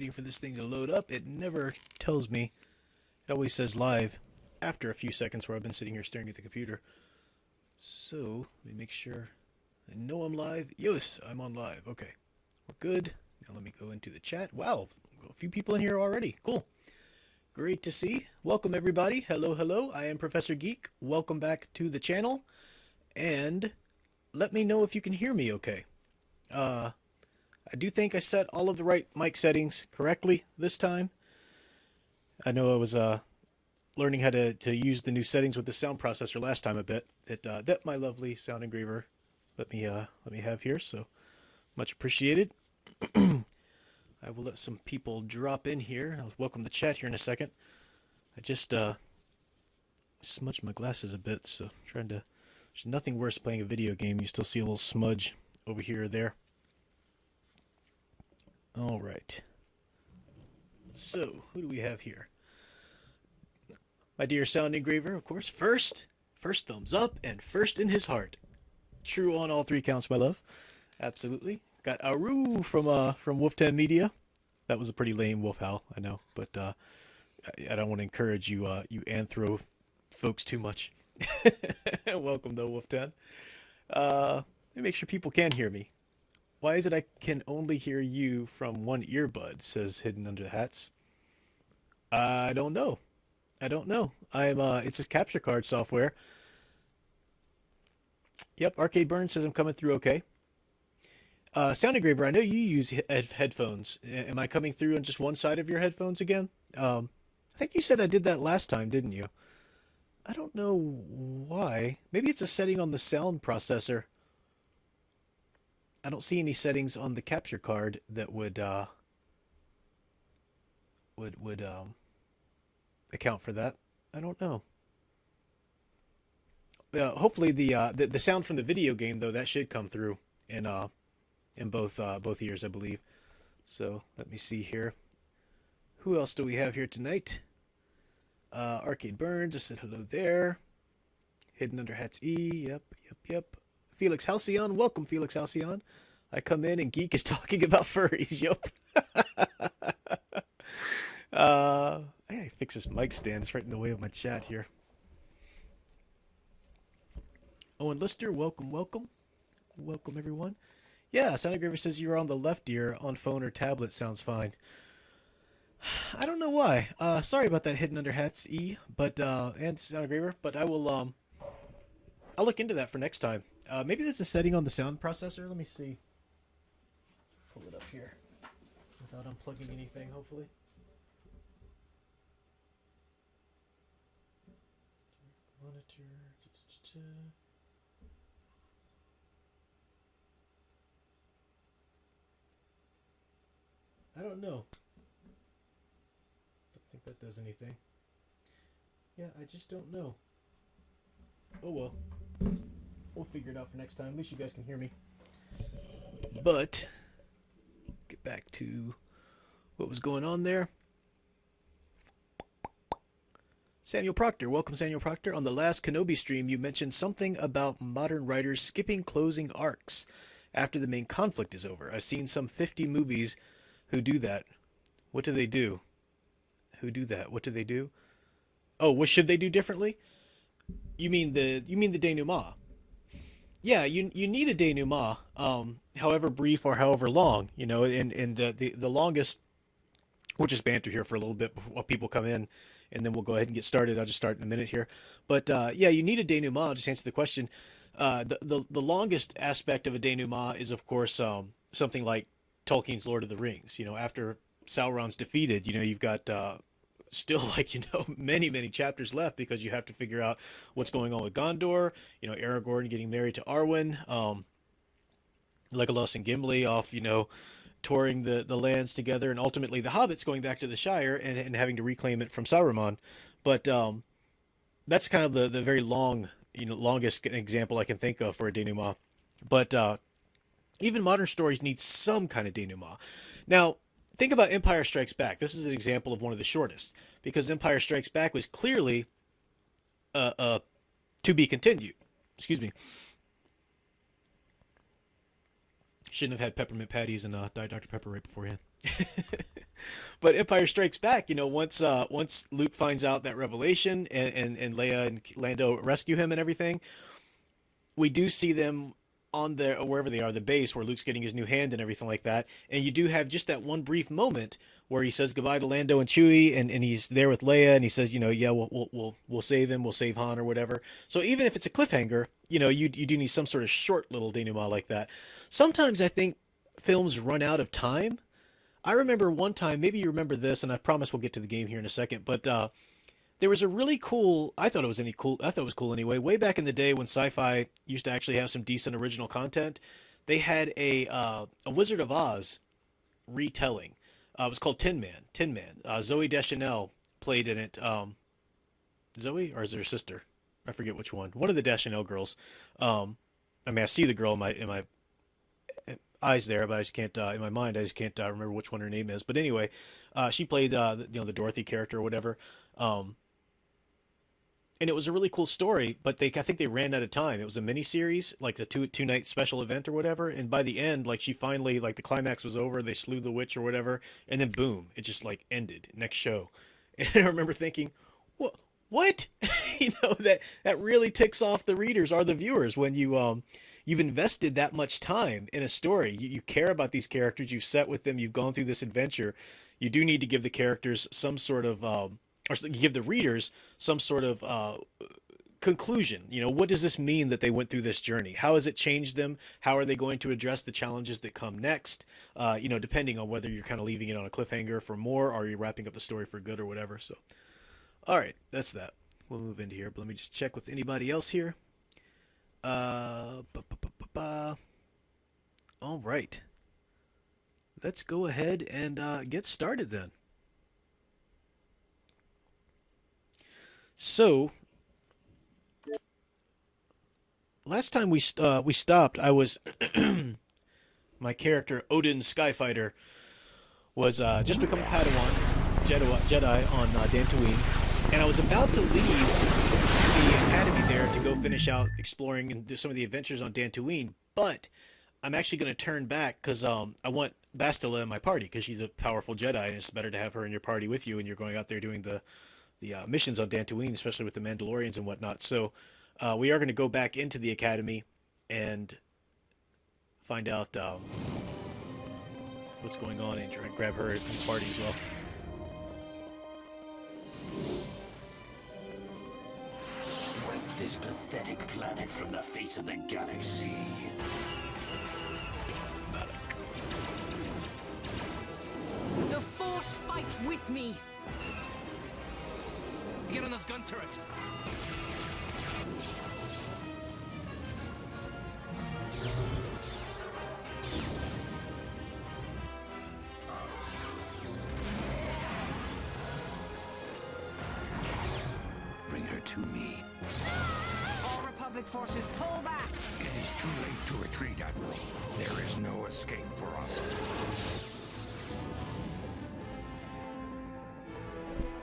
Waiting for this thing to load up. It never tells me. It always says live after a few seconds where I've been sitting here staring at the computer. So, let me make sure I know I'm live. Yes, I'm on live. Okay, we're good. Now let me go into the chat. Wow, a few people in here already. Cool. Great to see. Welcome everybody. Hello, hello. I am Professor Geek. Welcome back to the channel. And let me know if you can hear me okay. I do think I set all of the right mic settings correctly this time. I know I was learning how to use the new settings with the sound processor last time a bit. That my lovely sound engraver let me have here, so much appreciated. I will let some people drop in here. I'll welcome the chat here in a second. I just smudged my glasses a bit, so I'm trying to. There's nothing worse playing a video game. You still see a little smudge over here or there. All right. So, who do we have here? My dear sound engraver, of course. First thumbs up and first in his heart. True on all three counts, my love. Absolutely. Got Aru from Wolftan Media. That was a pretty lame wolf howl, I know, but I don't want to encourage you you anthro folks too much. Welcome though, Wolftan. Let me make sure people can hear me. Why is it I can only hear you from one earbud, says Hidden Under the Hats. I don't know. It's his capture card software. Yep, Arcade Burn says I'm coming through okay. Sound Engraver, I know you use headphones. Am I coming through on just one side of your headphones again? I think you said I did that last time, didn't you? I don't know why. Maybe it's a setting on the sound processor. I don't see any settings on the capture card that would account for that. I don't know. Hopefully the sound from the video game though, that should come through in both ears, I believe. So let me see here. Who else do we have here tonight? Arcade Burns, I said hello there. Hidden Under Hats E, yep. Felix Halcyon, welcome Felix Halcyon. I come in and Geek is talking about furries, yup. I gotta fix this mic stand, it's right in the way of my chat here. Owen Lister, welcome everyone. Yeah, Sound Engraver says you're on the left ear, on phone or tablet sounds fine. I don't know why. Sorry about that, Hidden Under Hats E, but and Sound Engraver, but I will I'll look into that for next time. Maybe there's a setting on the sound processor. Let me see. Pull it up here without unplugging anything, hopefully. Monitor. I don't know. Don't think that does anything. Yeah, I just don't know. Oh well. We'll figure it out for next time. At least you guys can hear me. But get back to what was going on there. Samuel Proctor. Welcome, Samuel Proctor. On the last Kenobi stream, you mentioned something about modern writers skipping closing arcs after the main conflict is over. I've seen some 50 movies who do that. What do they do? Who do that? What do they do? Oh, what should they do differently? You mean the denouement? Yeah, you need a denouement, however brief or however long, you know, and the longest, we'll just banter here for a little bit before people come in, and then we'll go ahead and get started. I'll just start in a minute here. But yeah, you need a denouement. I'll just answer the question. The longest aspect of a denouement is, of course, something like Tolkien's Lord of the Rings. You know, after Sauron's defeated, you know, you've got still, like, you know, many chapters left because you have to figure out what's going on with Gondor, you know, Aragorn getting married to Arwen, Legolas and Gimli off, you know, touring the lands together, and ultimately the hobbits going back to the Shire and having to reclaim it from Saruman. But that's kind of the very long, you know, longest example I can think of for a denouement. But even modern stories need some kind of denouement. Now, think about Empire Strikes Back. This is an example of one of the shortest, because Empire Strikes Back was clearly to be continued. Excuse me. Shouldn't have had peppermint patties and Diet Dr. Pepper right beforehand. But Empire Strikes Back, you know, once Luke finds out that revelation and Leia and Lando rescue him and everything, we do see them on the wherever they are, the base where Luke's getting his new hand and everything like that. And you do have just that one brief moment where he says goodbye to Lando and Chewie, and he's there with Leia, and he says, you know, yeah, we'll save him, we'll save Han or whatever. So even if it's a cliffhanger, you know, you do need some sort of short little denouement like that. Sometimes I think films run out of time. I remember one time, maybe you remember this, and I promise we'll get to the game here in a second, but there was a really cool, I thought it was cool anyway, way back in the day when sci-fi used to actually have some decent original content. They had a Wizard of Oz retelling. It was called Tin Man. Zoe Deschanel played in it. Zoe, or is her sister? I forget which one. One of the Deschanel girls. I mean, I see the girl in my eyes there, but I just can't, in my mind, I just can't remember which one her name is. But anyway, she played, the Dorothy character or whatever. And it was a really cool story, but I think they ran out of time. It was a mini series, like a two night special event or whatever. And by the end, like she finally, like the climax was over, they slew the witch or whatever, and then boom, it just like ended. Next show, and I remember thinking, what? You know, that really ticks off the readers or the viewers when you've invested that much time in a story. You care about these characters, you've sat with them, you've gone through this adventure. You do need to give the characters some sort of or give the readers some sort of conclusion. You know, what does this mean that they went through this journey? How has it changed them? How are they going to address the challenges that come next? You know, depending on whether you're kind of leaving it on a cliffhanger for more or you're wrapping up the story for good or whatever. So, all right, that's that. We'll move into here, but let me just check with anybody else here. All right. Let's go ahead and get started then. So, last time we stopped, I was my character Odin Skyfighter was just become a Padawan Jedi on Dantooine, and I was about to leave the academy there to go finish out exploring and do some of the adventures on Dantooine, but I'm actually going to turn back because I want Bastila in my party because she's a powerful Jedi, and it's better to have her in your party with you, and you're going out there doing the missions on Dantooine, especially with the Mandalorians and whatnot. So we are going to go back into the academy and find out what's going on and try and grab her in the party as well. Wipe this pathetic planet from the face of the galaxy. The Force fights with me. Get on those gun turrets. Bring her to me. All Republic forces, pull back. It is too late to retreat, Admiral. There is no escape for us.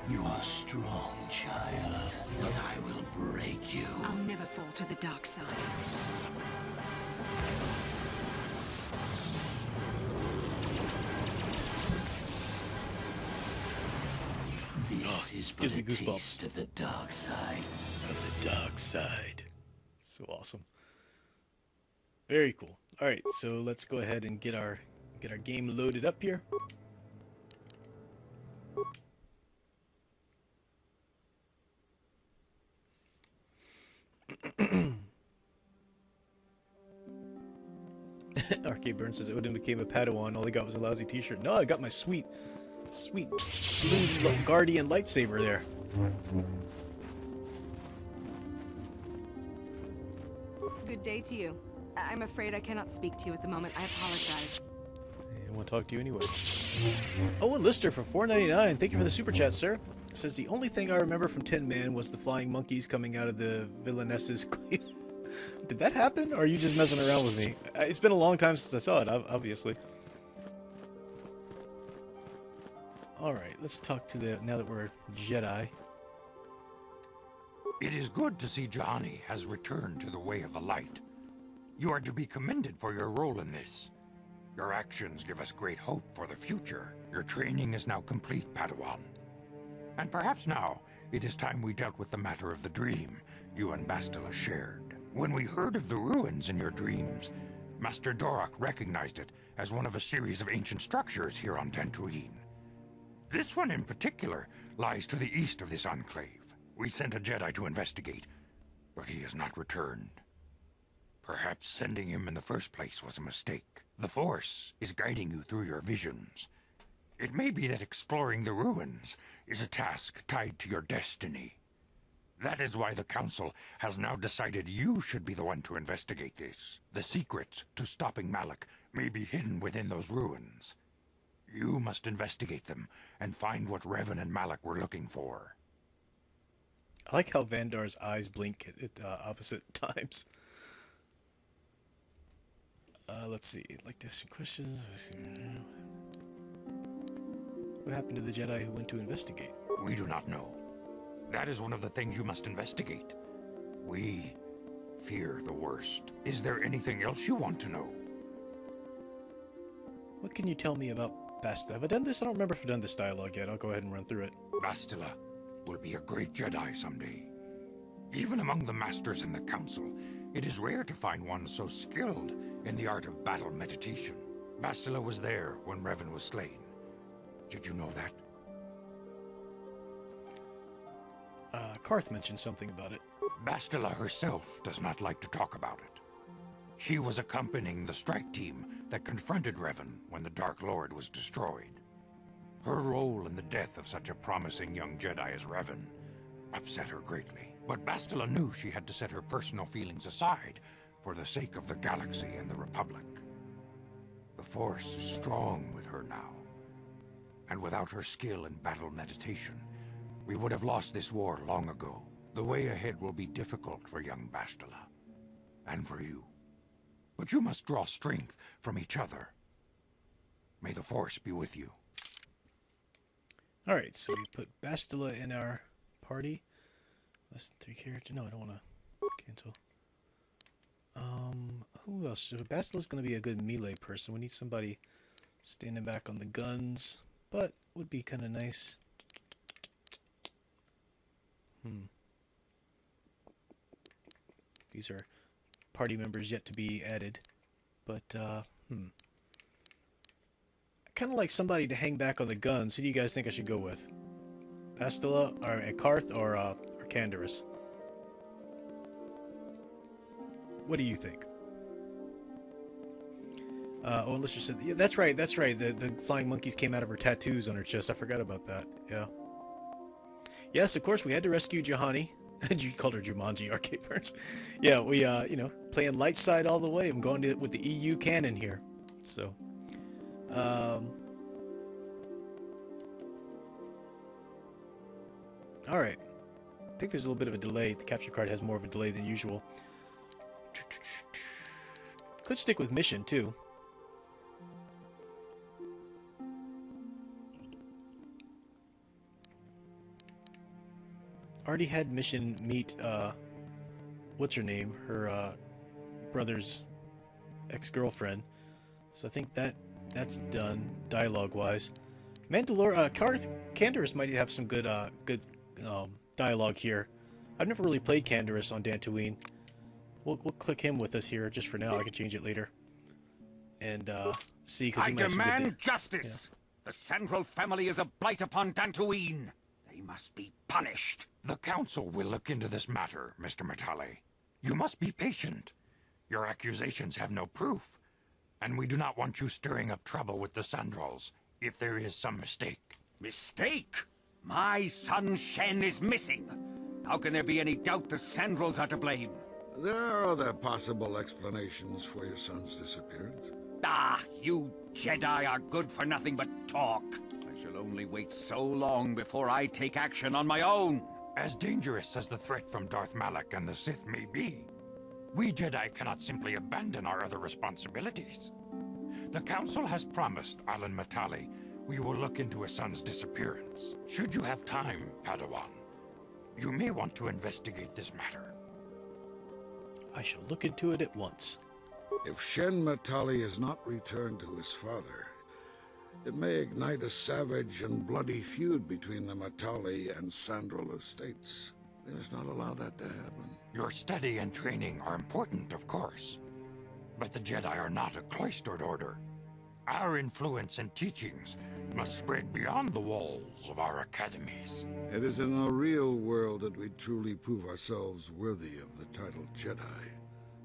You are strong, child, but I will break you. I'll never fall to the dark side. This is but gives me a goosebumps. taste of the dark side. Of the dark side. So awesome. Very cool. All right, so let's go ahead and get our game loaded up here. Arcade Burn says Odin became a Padawan. All he got was a lousy t-shirt. No, I got my sweet blue Guardian lightsaber there. Good day to you. I'm afraid I cannot speak to you at the moment. I apologize. I want to talk to you anyway. Oh, and Lister for $4.99. Thank you for the super chat, sir. Says the only thing I remember from Tin Man was the flying monkeys coming out of the villainess's cleave. Did that happen, or are you just messing around with me? It's been a long time since I saw it, obviously. Alright, let's talk to now that we're Jedi. It is good to see Johnny has returned to the way of the light. You are to be commended for your role in this. Your actions give us great hope for the future. Your training is now complete, Padawan. And perhaps now, it is time we dealt with the matter of the dream you and Bastila shared. When we heard of the ruins in your dreams, Master Dorak recognized it as one of a series of ancient structures here on Dantooine. This one in particular lies to the east of this enclave. We sent a Jedi to investigate, but he has not returned. Perhaps sending him in the first place was a mistake. The Force is guiding you through your visions. It may be that exploring the ruins is a task tied to your destiny. That is why the Council has now decided you should be the one to investigate this. The secrets to stopping Malak may be hidden within those ruins. You must investigate them and find what Revan and Malak were looking for. I like how Vandar's eyes blink at opposite times. Let's see. Like this questions. What happened to the Jedi who went to investigate? We do not know. That is one of the things you must investigate. We fear the worst. Is there anything else you want to know? What can you tell me about Bastila? Have I done this? I don't remember if I've done this dialogue yet. I'll go ahead and run through it. Bastila will be a great Jedi someday. Even among the Masters in the Council, it is rare to find one so skilled in the art of battle meditation. Bastila was there when Revan was slain. Did you know that? Karth mentioned something about it. Bastila herself does not like to talk about it. She was accompanying the strike team that confronted Revan when the Dark Lord was destroyed. Her role in the death of such a promising young Jedi as Revan upset her greatly. But Bastila knew she had to set her personal feelings aside for the sake of the galaxy and the Republic. The Force is strong with her now. And without her skill in battle meditation, we would have lost this war long ago. The way ahead will be difficult for young Bastila. And for you. But you must draw strength from each other. May the Force be with you. Alright, so we put Bastila in our party. Less than 3 characters. No, I don't want to cancel. Who else? So Bastila's going to be a good melee person. We need somebody standing back on the guns. But would be kind of nice. These are party members yet to be added. But, I kind of like somebody to hang back on the guns. Who do you guys think I should go with? Bastila, or Karth, or Canderous? What do you think? Oh, unless you said... Yeah, that's right. The flying monkeys came out of her tattoos on her chest. I forgot about that. Yeah. Yes, of course, we had to rescue Juhani. You called her Jumanji, Arcade Burns. Yeah, we, playing light side all the way. I'm going with the EU canon here. So, alright. I think there's a little bit of a delay. The capture card has more of a delay than usual. Could stick with mission, too. Already had mission meet, what's her name? Her, brother's ex-girlfriend. So I think that's done, dialogue-wise. Karth Canderous might have some good dialogue here. I've never really played Canderous on Dantooine. We'll click him with us here just for now. I can change it later. And, see, because I demand justice! Yeah. The Sandral family is a blight upon Dantooine. They must be punished. The Council will look into this matter, Mr. Matale. You must be patient. Your accusations have no proof. And we do not want you stirring up trouble with the Sandrals if there is some mistake. Mistake? My son Shen is missing. How can there be any doubt the Sandrals are to blame? There are other possible explanations for your son's disappearance. Ah, you Jedi are good for nothing but talk. I shall only wait so long before I take action on my own. As dangerous as the threat from Darth Malak and the Sith may be, we Jedi cannot simply abandon our other responsibilities. The Council has promised Alan Matale we will look into a son's disappearance. Should you have time, Padawan, you may want to investigate this matter. I shall look into it at once. If Shen Matali is not returned to his father, it may ignite a savage and bloody feud between the Matali and Sandral estates. We must not allow that to happen. Your study and training are important, of course. But the Jedi are not a cloistered order. Our influence and teachings must spread beyond the walls of our academies. It is in the real world that we truly prove ourselves worthy of the title Jedi.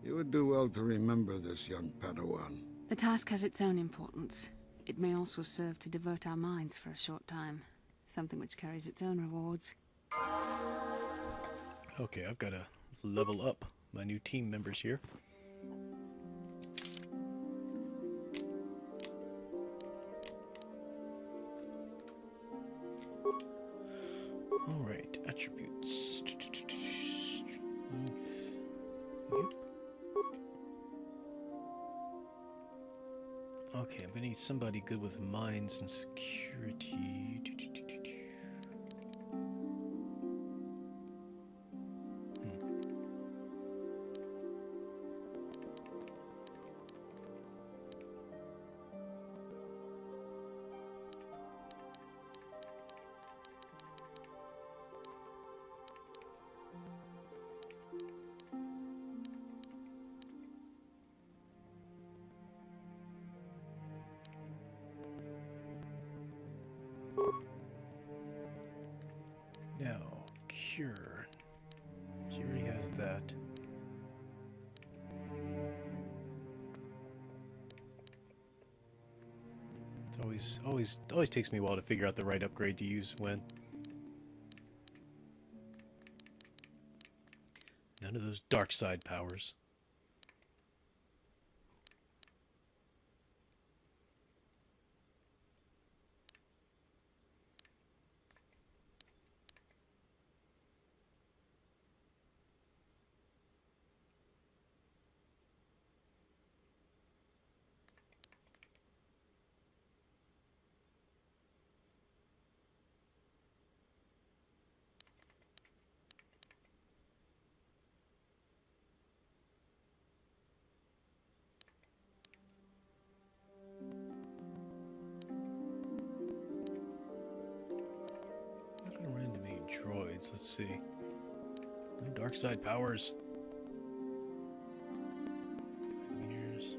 You would do well to remember this, young Padawan. The task has its own importance. It may also serve to divert our minds for a short time. Something which carries its own rewards. Okay, I've got to level up my new team members here. Alright, attributes. Yep. Okay, I'm gonna need somebody good with mines and security. Now, cure. She already has that. It's always takes me a while to figure out the right upgrade to use when. None of those dark side powers. Not gonna run into many droids. Let's see. No dark side powers. Meters.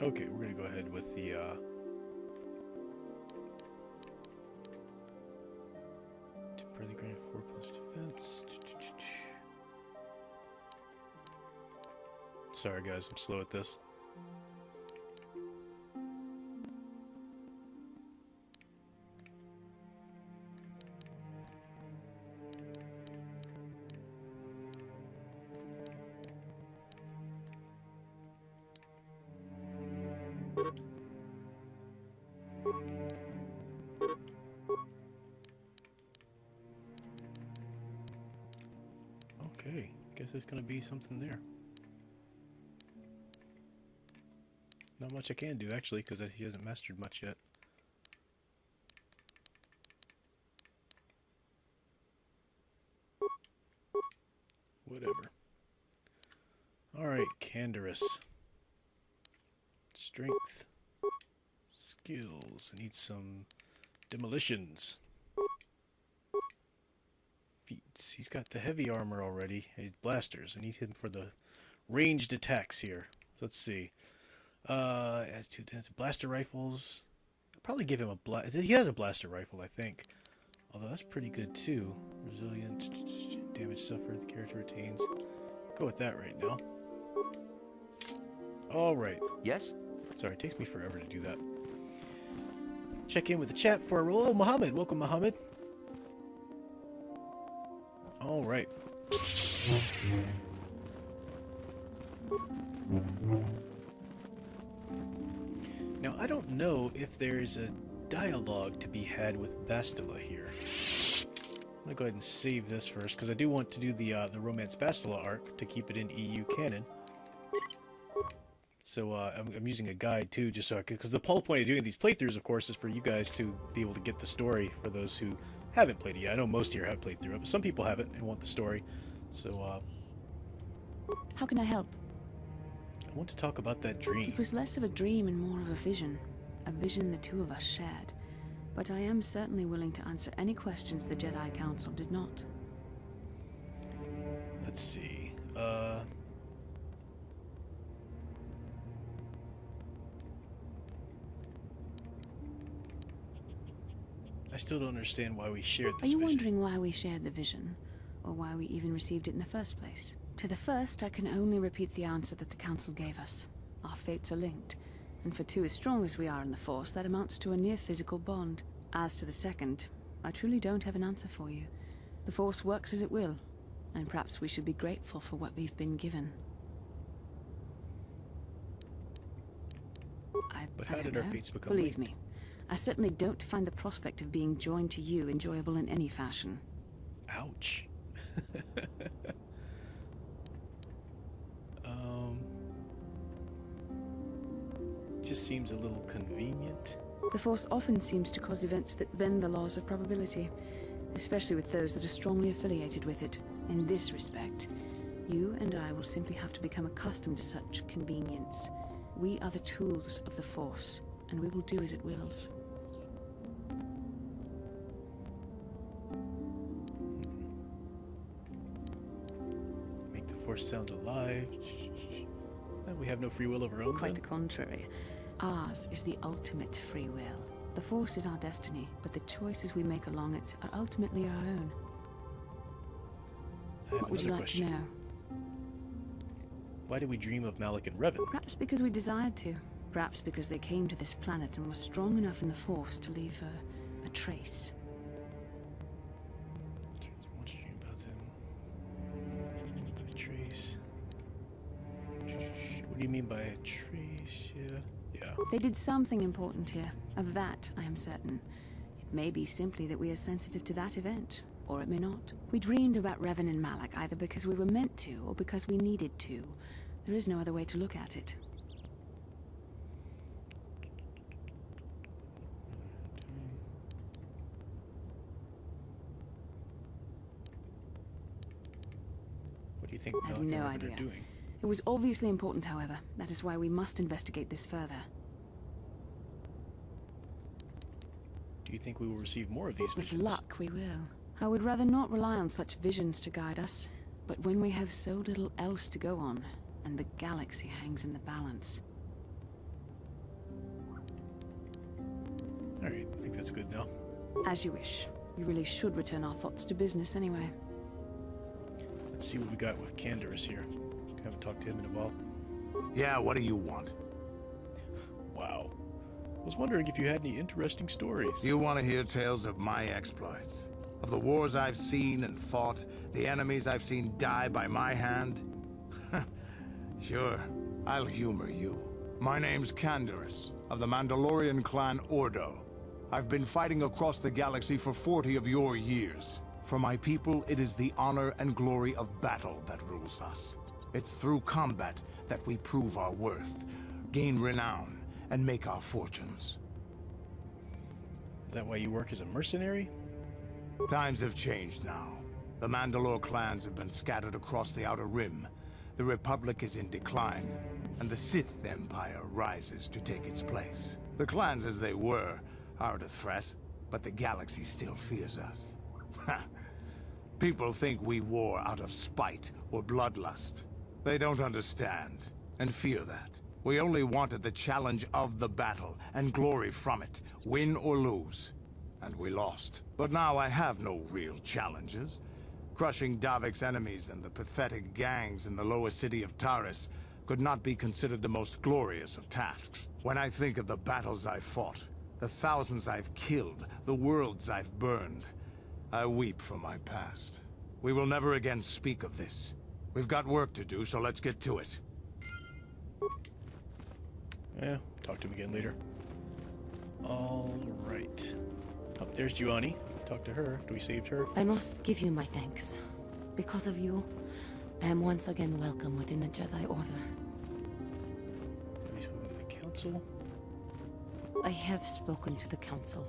Okay, we're gonna go ahead with the temporarily granted 4 plus defense. Sorry guys, I'm slow at this. Okay, guess there's gonna be something there. Not much I can do actually, because he hasn't mastered much yet. Whatever. Alright, Canderous. Strength. Skills. I need some demolitions. Feats. He's got the heavy armor already. He's blasters. I need him for the ranged attacks here. Let's see. As to blaster rifles. I'll probably give him a he has a blaster rifle, I think. Although that's pretty good too. Resilient, damage suffered, the character retains. Go with that right now. Alright. Yes? Sorry, it takes me forever to do that. Check in with the chat for a roll. Oh, Muhammad. Welcome, Muhammad. Alright. Now, I don't know if there's a dialogue to be had with Bastila here. I'm gonna go ahead and save this first, because I do want to do the Romance Bastila arc to keep it in EU canon. So I'm using a guide too, just so I could, because the whole point of doing these playthroughs, of course, is for you guys to be able to get the story for those who haven't played it yet. I know most here have played through it, but some people haven't and want the story. So How can I help? I want to talk about that dream. It was less of a dream and more of a vision the two of us shared. But I am certainly willing to answer any questions the Jedi Council did not. Let's see. I still don't understand why we shared this Are you vision. wondering why we shared the vision? Or why we even received it in the first place? To the first, I can only repeat the answer that the Council gave us. Our fates are linked. And for two as strong as we are in the Force, that amounts to a near-physical bond. As to the second, I truly don't have an answer for you. The Force works as it will, and perhaps we should be grateful for what we've been given. But how I did don't our know. fates become Believe linked? me, I certainly don't find the prospect of being joined to you enjoyable in any fashion. Ouch. Just seems a little convenient. The Force often seems to cause events that bend the laws of probability, especially with those that are strongly affiliated with it. In this respect, you and I will simply have to become accustomed to such convenience. We are the tools of the Force, and we will do as it wills. Make the Force sound alive. We have no free will of our own, Quite then? the contrary. Ours is the ultimate free will. The Force is our destiny, but the choices we make along it are ultimately our own. I have What would you another like question. to know? Why did we dream of Malik and Revan? Perhaps because we desired to. Perhaps because they came to this planet and were strong enough in the Force to leave a trace. I want to dream about them. By a trace. What do you mean by a trace? Yeah. They did something important here. Of that, I am certain. It may be simply that we are sensitive to that event, or it may not. We dreamed about Revan and Malak either because we were meant to, or because we needed to. There is no other way to look at it. What do you think I have Malik no and Revan idea. are doing? It was obviously important, however. That is why we must investigate this further. Do you think we will receive more of these With visions? luck, we will. I would rather not rely on such visions to guide us. But when we have so little else to go on, and the galaxy hangs in the balance. Alright, I think that's good now. As you wish. You really should return our thoughts to business anyway. Let's see what we got with Canderous here. Haven't talked to him in a while. Yeah, what do you want? Wow. I was wondering if you had any interesting stories. You want to hear tales of my exploits? Of the wars I've seen and fought, the enemies I've seen die by my hand? Sure, I'll humor you. My name's Canderous, of the Mandalorian clan Ordo. I've been fighting across the galaxy for 40 of your years. For my people, it is the honor and glory of battle that rules us. It's through combat that we prove our worth, gain renown, and make our fortunes. Is that why you work as a mercenary? Times have changed now. The Mandalore clans have been scattered across the Outer Rim. The Republic is in decline, and the Sith Empire rises to take its place. The clans as they were aren't a threat, but the galaxy still fears us. People think we war out of spite or bloodlust. They don't understand, and fear that. We only wanted the challenge of the battle, and glory from it, win or lose. And we lost. But now I have no real challenges. Crushing Davik's enemies and the pathetic gangs in the lower city of Taris could not be considered the most glorious of tasks. When I think of the battles I've fought, the thousands I've killed, the worlds I've burned, I weep for my past. We will never again speak of this. We've got work to do, so let's get to it. Yeah, talk to him again later. Alright. Oh, there's Giovanni. Talk to her after we saved her. I must give you my thanks. Because of you, I am once again welcome within the Jedi Order. council? I have spoken to the council,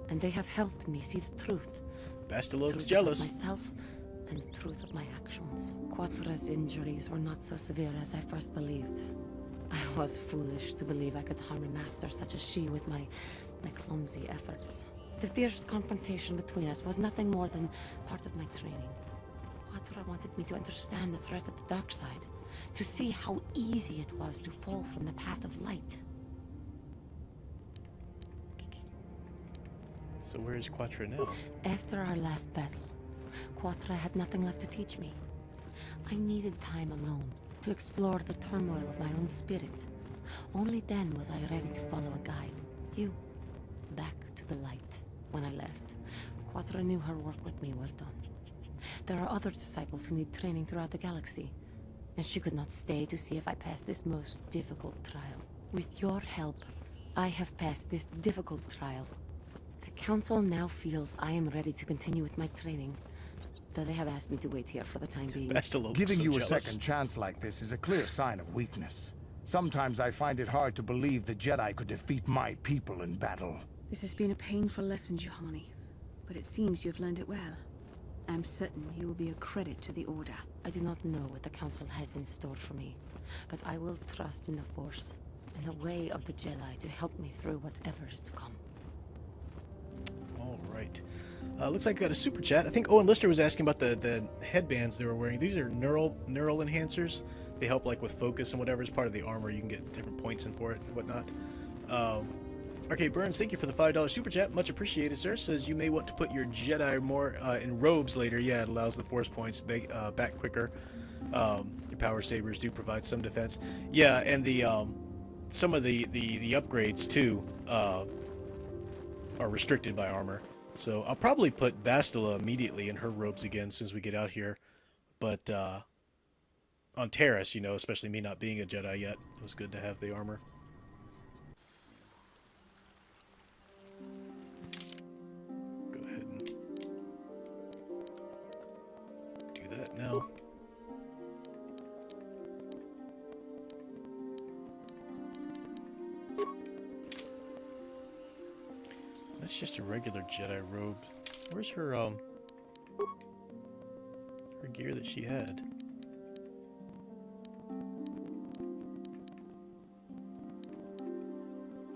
and they have helped me see the truth. Basta Truth looks about jealous. myself and the truth of my actions. Quatra's injuries were not so severe as I first believed. I was foolish to believe I could harm a master such as she with my clumsy efforts. The fierce confrontation between us was nothing more than part of my training. Quatra wanted me to understand the threat of the dark side, to see how easy it was to fall from the path of light. So where is Quatra now? After our last battle, Quatra had nothing left to teach me. I needed time alone to explore the turmoil of my own spirit. Only then was I ready to follow a guide. You. Back to the light. When I left, Quatra knew her work with me was done. There are other disciples who need training throughout the galaxy, and she could not stay to see if I passed this most difficult trial. With your help, I have passed this difficult trial. The Council now feels I am ready to continue with my training, though they have asked me to wait here for the time being. Giving you a second chance like this is a clear sign of weakness. Sometimes I find it hard to believe the Jedi could defeat my people in battle. This has been a painful lesson, Juhani, but it seems you've learned it well. I'm certain you will be a credit to the Order. I do not know what the Council has in store for me, but I will trust in the Force and the way of the Jedi to help me through whatever is to come. All right. Looks like I got a super chat. I think Owen Lister was asking about the headbands they were wearing. These are neural enhancers. They help like with focus and whatever is part of the armor. You can get different points in for it and whatnot. Arcade Burns, thank you for the $5 super chat. Much appreciated, sir. Says you may want to put your Jedi more in robes later. Yeah, it allows the Force points back quicker. Your power sabers do provide some defense. Yeah, and the some of the upgrades too are restricted by armor. So I'll probably put Bastila immediately in her robes again as soon as we get out here. But on Terrace, you know, especially me not being a Jedi yet, it was good to have the armor. Go ahead and do that now. That's just a regular Jedi robe. Where's her gear that she had?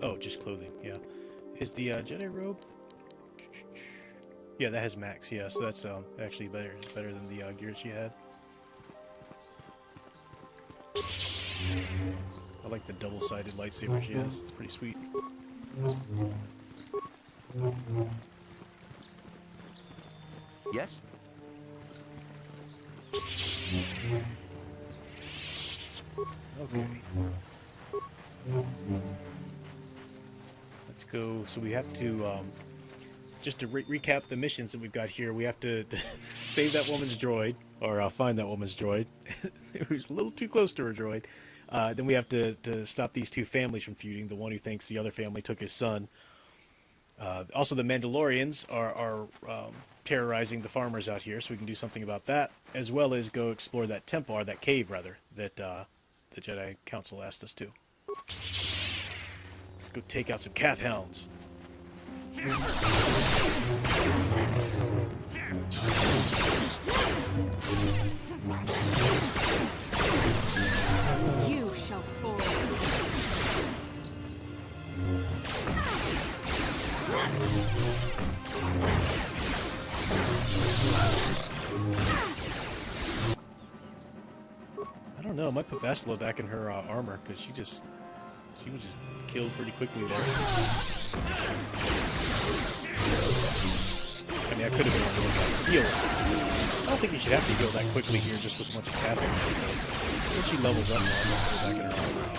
Oh, just clothing, yeah. Is the Jedi robe? Yeah, that has max, yeah, so that's actually better than the gear she had. I like the double-sided lightsaber she has. It's pretty sweet. Yes? Okay. Let's go. So we have to, just to recap the missions that we've got here, we have to save that woman's droid, or find that woman's droid, who's a little too close to her droid. Then we have to stop these two families from feuding, the one who thinks the other family took his son. Also, the Mandalorians are terrorizing the farmers out here, so we can do something about that, as well as go explore that temple, or that cave, rather, that the Jedi Council asked us to. Let's go take out some Cath Hounds. You shall fall. I don't know, I might put Bastila back in her armor, because she was just killed pretty quickly there. I mean, I could have been able to heal her. I don't think you should have to heal that quickly here just with a bunch of Catholics, so until she levels up, I'll put her back in her armor.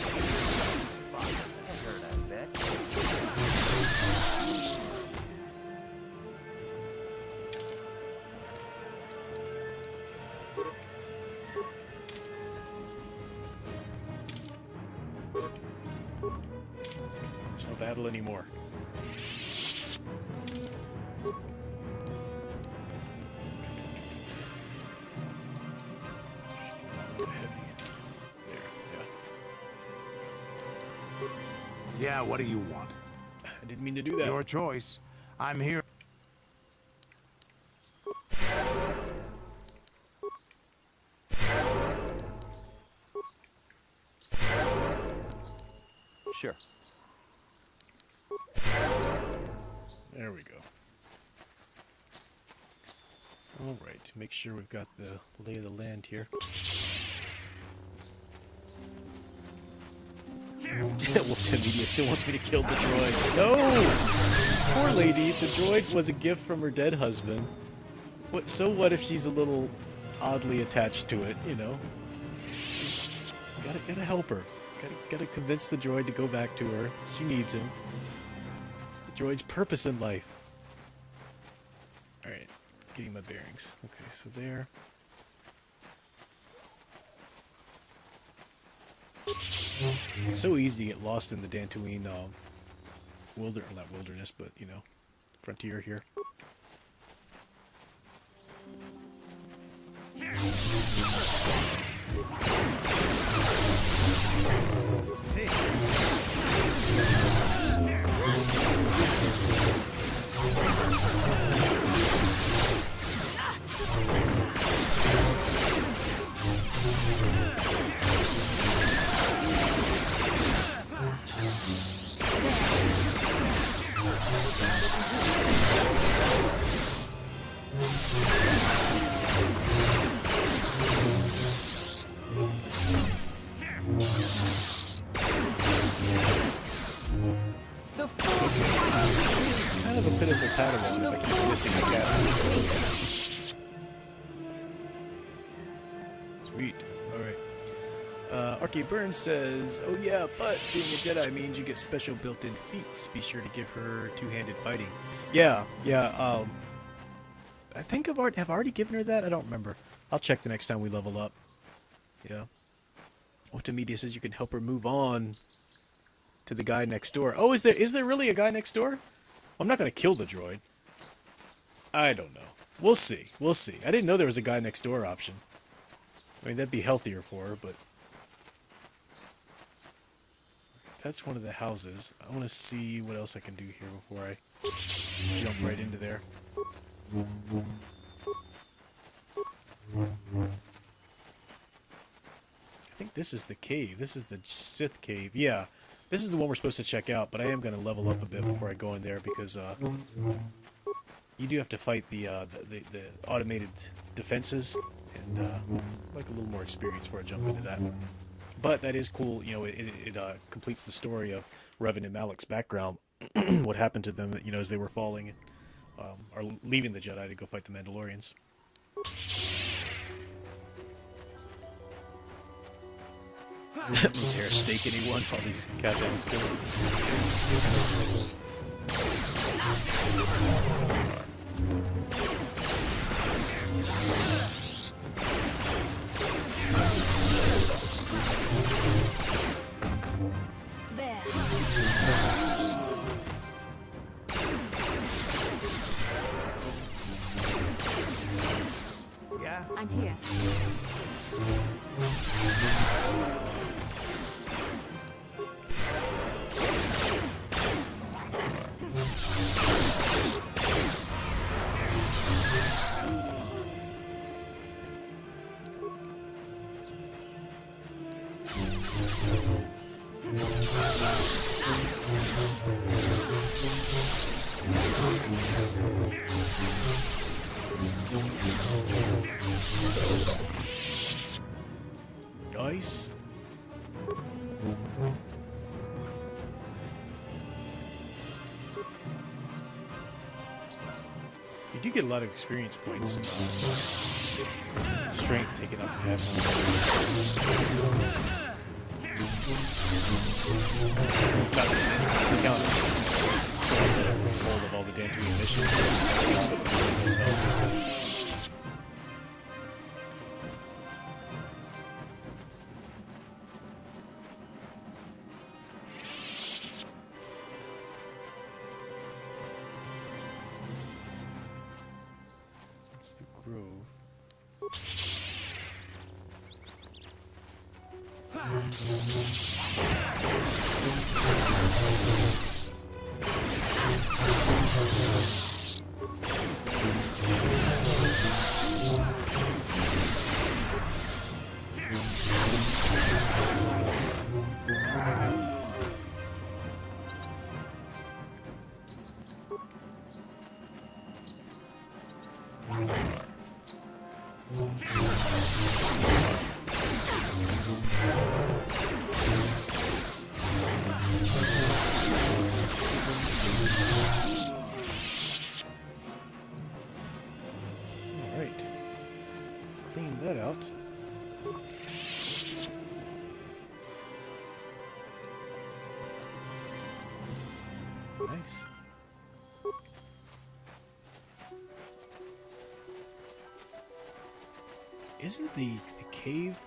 There's no battle anymore. There, yeah. Yeah, what do you want? I didn't mean to do that. Your choice. I'm here. Sure. There we go. Alright, make sure we've got the lay of the land here. Wolftemedia still wants me to kill the droid. No! Poor lady, the droid was a gift from her dead husband. So what if she's a little oddly attached to it, you know? Gotta help her. Gotta convince the droid to go back to her. She needs him. It's the droid's purpose in life. Alright, getting my bearings. Okay, so there. It's so easy to get lost in the Dantooine not wilderness, but, you know, frontier here. Kind of a pitiful Padawan if I keep missing the cat. Sweet. Alright. Arcade Burns says, oh yeah, but being a Jedi means you get special built-in feats. Be sure to give her two-handed fighting. Yeah, I think have I already given her that? I don't remember. I'll check the next time we level up. Yeah. Wolftemedia says you can help her move on to the guy next door. Oh, is there really a guy next door? I'm not gonna kill the droid. I don't know. We'll see. We'll see. I didn't know there was a guy next door option. I mean, that'd be healthier for her, but... That's one of the houses. I want to see what else I can do here before I jump right into there. I think this is the cave. This is the Sith cave. Yeah. This is the one we're supposed to check out, but I am going to level up a bit before I go in there because you do have to fight the automated defenses, and like a little more experience before I jump into that. But that is cool. You know, it completes the story of Revan and Malak's background, what happened to them, you know, as they were falling, or leaving the Jedi to go fight the Mandalorians. Was hair steak anyone? All these goddamn killing. There. Yeah? I'm here. Nice. You do get a lot of experience points. Strength taking out the captains. Not just that, you count hold of all the Dantooine missions. It's the Grove. Alright. Clean that out. Nice. Isn't the cave,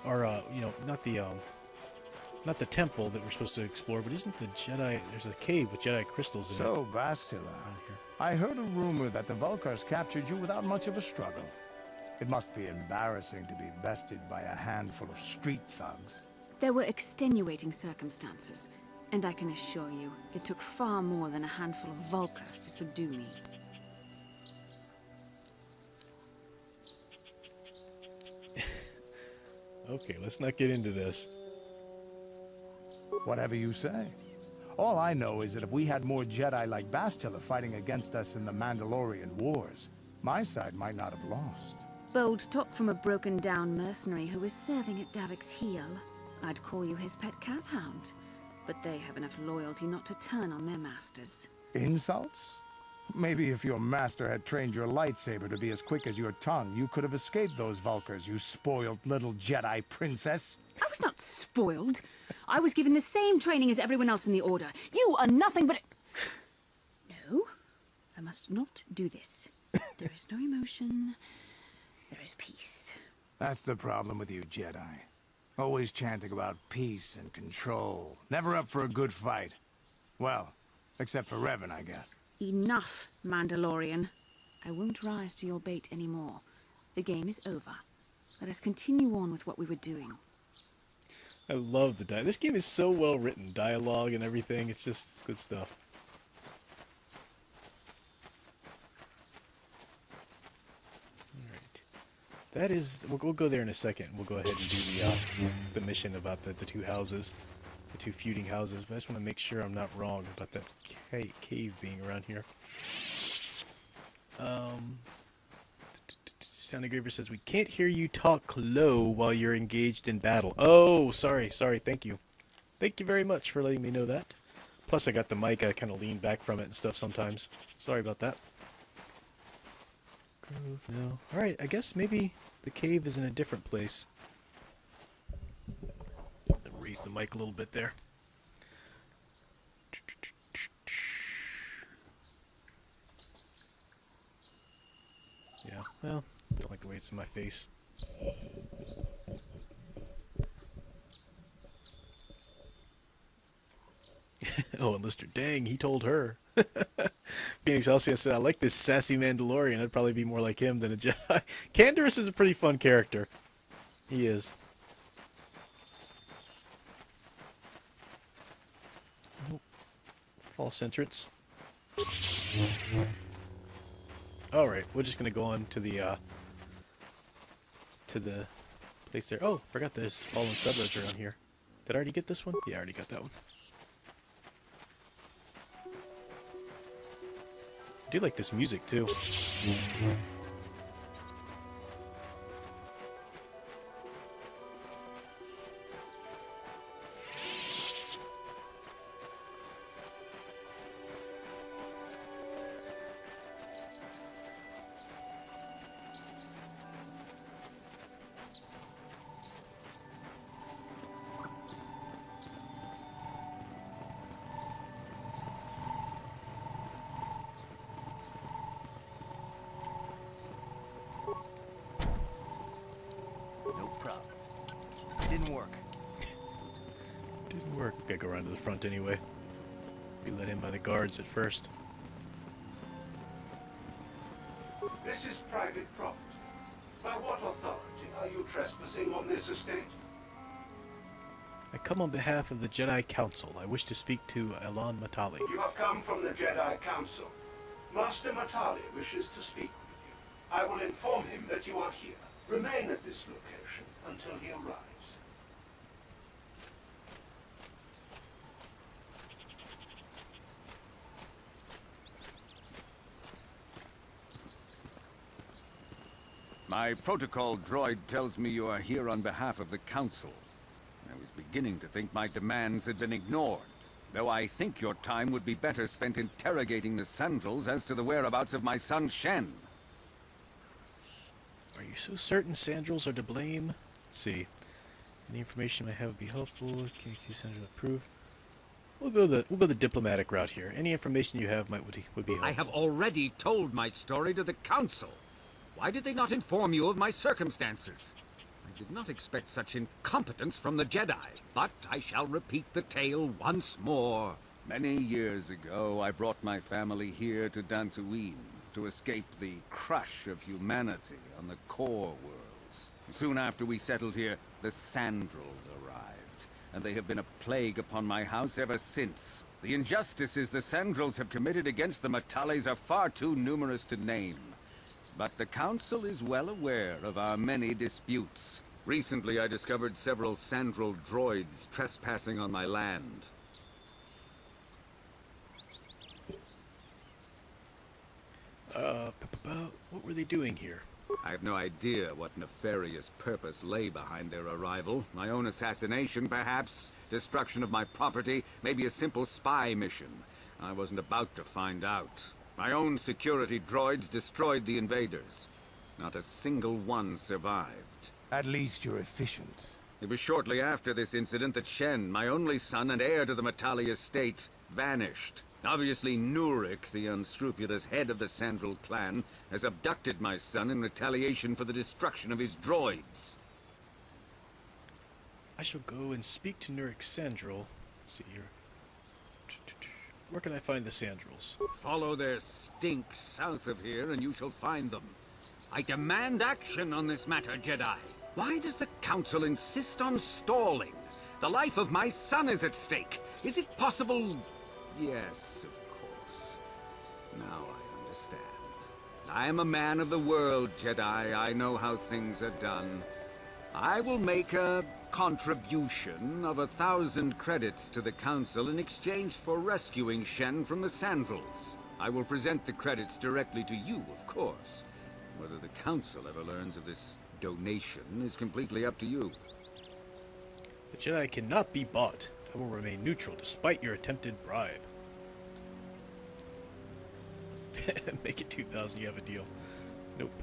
or you know, not the temple that we're supposed to explore, but isn't the Jedi? There's a cave with Jedi crystals in it. So, Bastila, I heard a rumor that the Vulkars captured you without much of a struggle. It must be embarrassing to be bested by a handful of street thugs. There were extenuating circumstances, and I can assure you, it took far more than a handful of Vulkars to subdue me. Okay, let's not get into this. Whatever you say. All I know is that if we had more Jedi like Bastila fighting against us in the Mandalorian Wars, my side might not have lost. Bold talk from a broken-down mercenary who was serving at Davik's heel. I'd call you his pet cat hound, but they have enough loyalty not to turn on their masters. Insults? Maybe if your master had trained your lightsaber to be as quick as your tongue, you could have escaped those Vulkars, you spoiled little Jedi princess. I was not spoiled. I was given the same training as everyone else in the Order. You are nothing but No, I must not do this. There is no emotion. There is peace. That's the problem with you Jedi. Always chanting about peace and control. Never up for a good fight. Well, except for Revan, I guess. Enough, Mandalorian. I won't rise to your bait anymore. The game is over. Let us continue on with what we were doing. I love the dialogue. This game is so well written. Dialogue and everything. It's good stuff. Alright. That is... We'll go there in a second. We'll go ahead and do the mission about the two houses. The two feuding houses. But I just want to make sure I'm not wrong about that cave being around here. Soundagraver says, we can't hear you talk low while you're engaged in battle. Oh, sorry, thank you. Thank you very much for letting me know that. Plus, I got the mic, I kind of lean back from it and stuff sometimes. Sorry about that. Grove, no. Alright, I guess maybe the cave is in a different place. Raise the mic a little bit there. Yeah, well, don't like the way it's in my face. Oh, and Lister, dang, he told her. Phoenix Elsia said, I like this sassy Mandalorian. I'd probably be more like him than a Jedi. Canderous is a pretty fun character. He is. Nope. False entrance. Alright, we're just gonna go on to the place there. Oh, forgot there's fallen settlers around here. Did I already get this one? Yeah, I already got that one. I do like this music too. Didn't work. Didn't work. Gotta go around to the front anyway. Be let in by the guards at first. This is private property. By what authority are you trespassing on this estate? I come on behalf of the Jedi Council. I wish to speak to Elan Matali. You have come from the Jedi Council. Master Matali wishes to speak with you. I will inform him that you are here. Remain at this location until he arrives. My protocol droid tells me you are here on behalf of the Council. I was beginning to think my demands had been ignored, though I think your time would be better spent interrogating the Sandrels as to the whereabouts of my son Shen. Are you so certain Sandrels are to blame? Let's see. Any information I have would be helpful. Can you Sandrel approve? We'll go the diplomatic route here. Any information you have would be helpful. I have already told my story to the Council. Why did they not inform you of my circumstances? I did not expect such incompetence from the Jedi, but I shall repeat the tale once more. Many years ago, I brought my family here to Dantooine to escape the crush of humanity on the core worlds. Soon after we settled here, the Sandrels arrived, and they have been a plague upon my house ever since. The injustices the Sandrels have committed against the Matales are far too numerous to name. But the Council is well aware of our many disputes. Recently, I discovered several Sandrel droids trespassing on my land. What were they doing here? I have no idea what nefarious purpose lay behind their arrival. My own assassination, perhaps? Destruction of my property? Maybe a simple spy mission? I wasn't about to find out. My own security droids destroyed the invaders. Not a single one survived. At least you're efficient. It was shortly after this incident that Shen, my only son and heir to the Matali estate, vanished. Obviously, Nurik, the unscrupulous head of the Sandrel clan, has abducted my son in retaliation for the destruction of his droids. I shall go and speak to Nurik Sandrel. Let's see here. Where can I find the Sandrels? Follow their stink south of here and you shall find them. I demand action on this matter, Jedi. Why does the Council insist on stalling? The life of my son is at stake. Is it possible? Yes, of course. Now I understand. I am a man of the world, Jedi. I know how things are done. I will make a contribution of 1,000 credits to the Council in exchange for rescuing Shen from the Sandrels. I will present the credits directly to you, of course. Whether the Council ever learns of this donation is completely up to you. The Jedi cannot be bought. I will remain neutral despite your attempted bribe. Make it 2,000, you have a deal. Nope.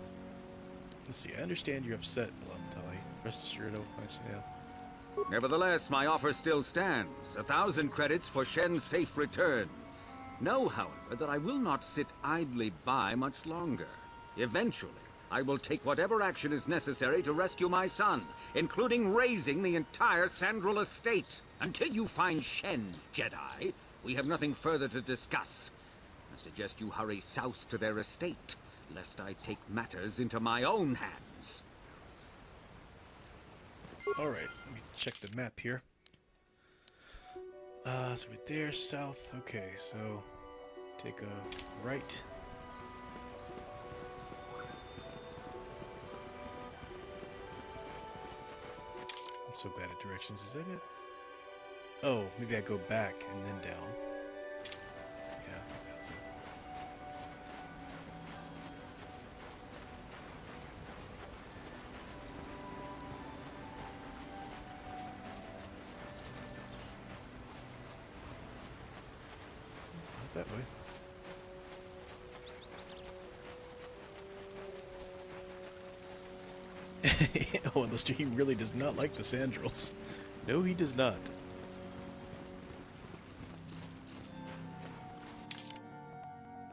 Let's see, I understand you're upset, Alamtali. Rest assured I will find you. Yeah. Nevertheless, my offer still stands. 1,000 credits for Shen's safe return. Know, however, that I will not sit idly by much longer. Eventually, I will take whatever action is necessary to rescue my son, including razing the entire Sandrel estate. Until you find Shen, Jedi, we have nothing further to discuss. I suggest you hurry south to their estate, lest I take matters into my own hands. Alright, let me check the map here. So we're there, south. Okay, so take a right. I'm so bad at directions. Is that it? Oh, maybe I go back and then down. Yeah, I think that's it. Not that way. Oh, and the stream really does not like the Sandrels. No, he does not.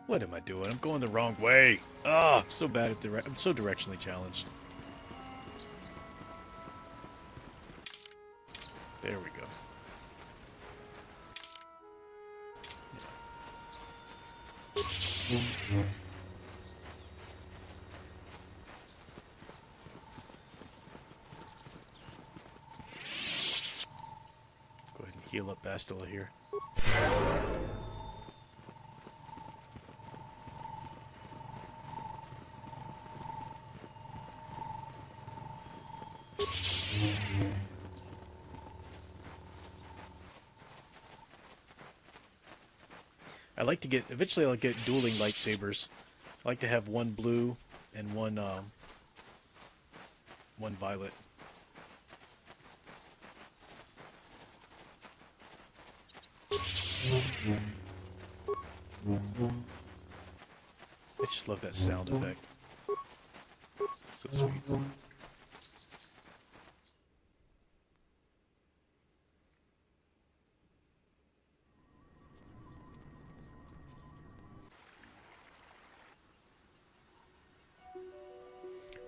What am I doing? I'm going the wrong way. Ah, I'm so bad at I'm so directionally challenged. There we go. Yeah. heal up Bastila here. I like to get, eventually I'll get dueling lightsabers. I like to have one blue and one violet. I just love that sound effect. So sweet.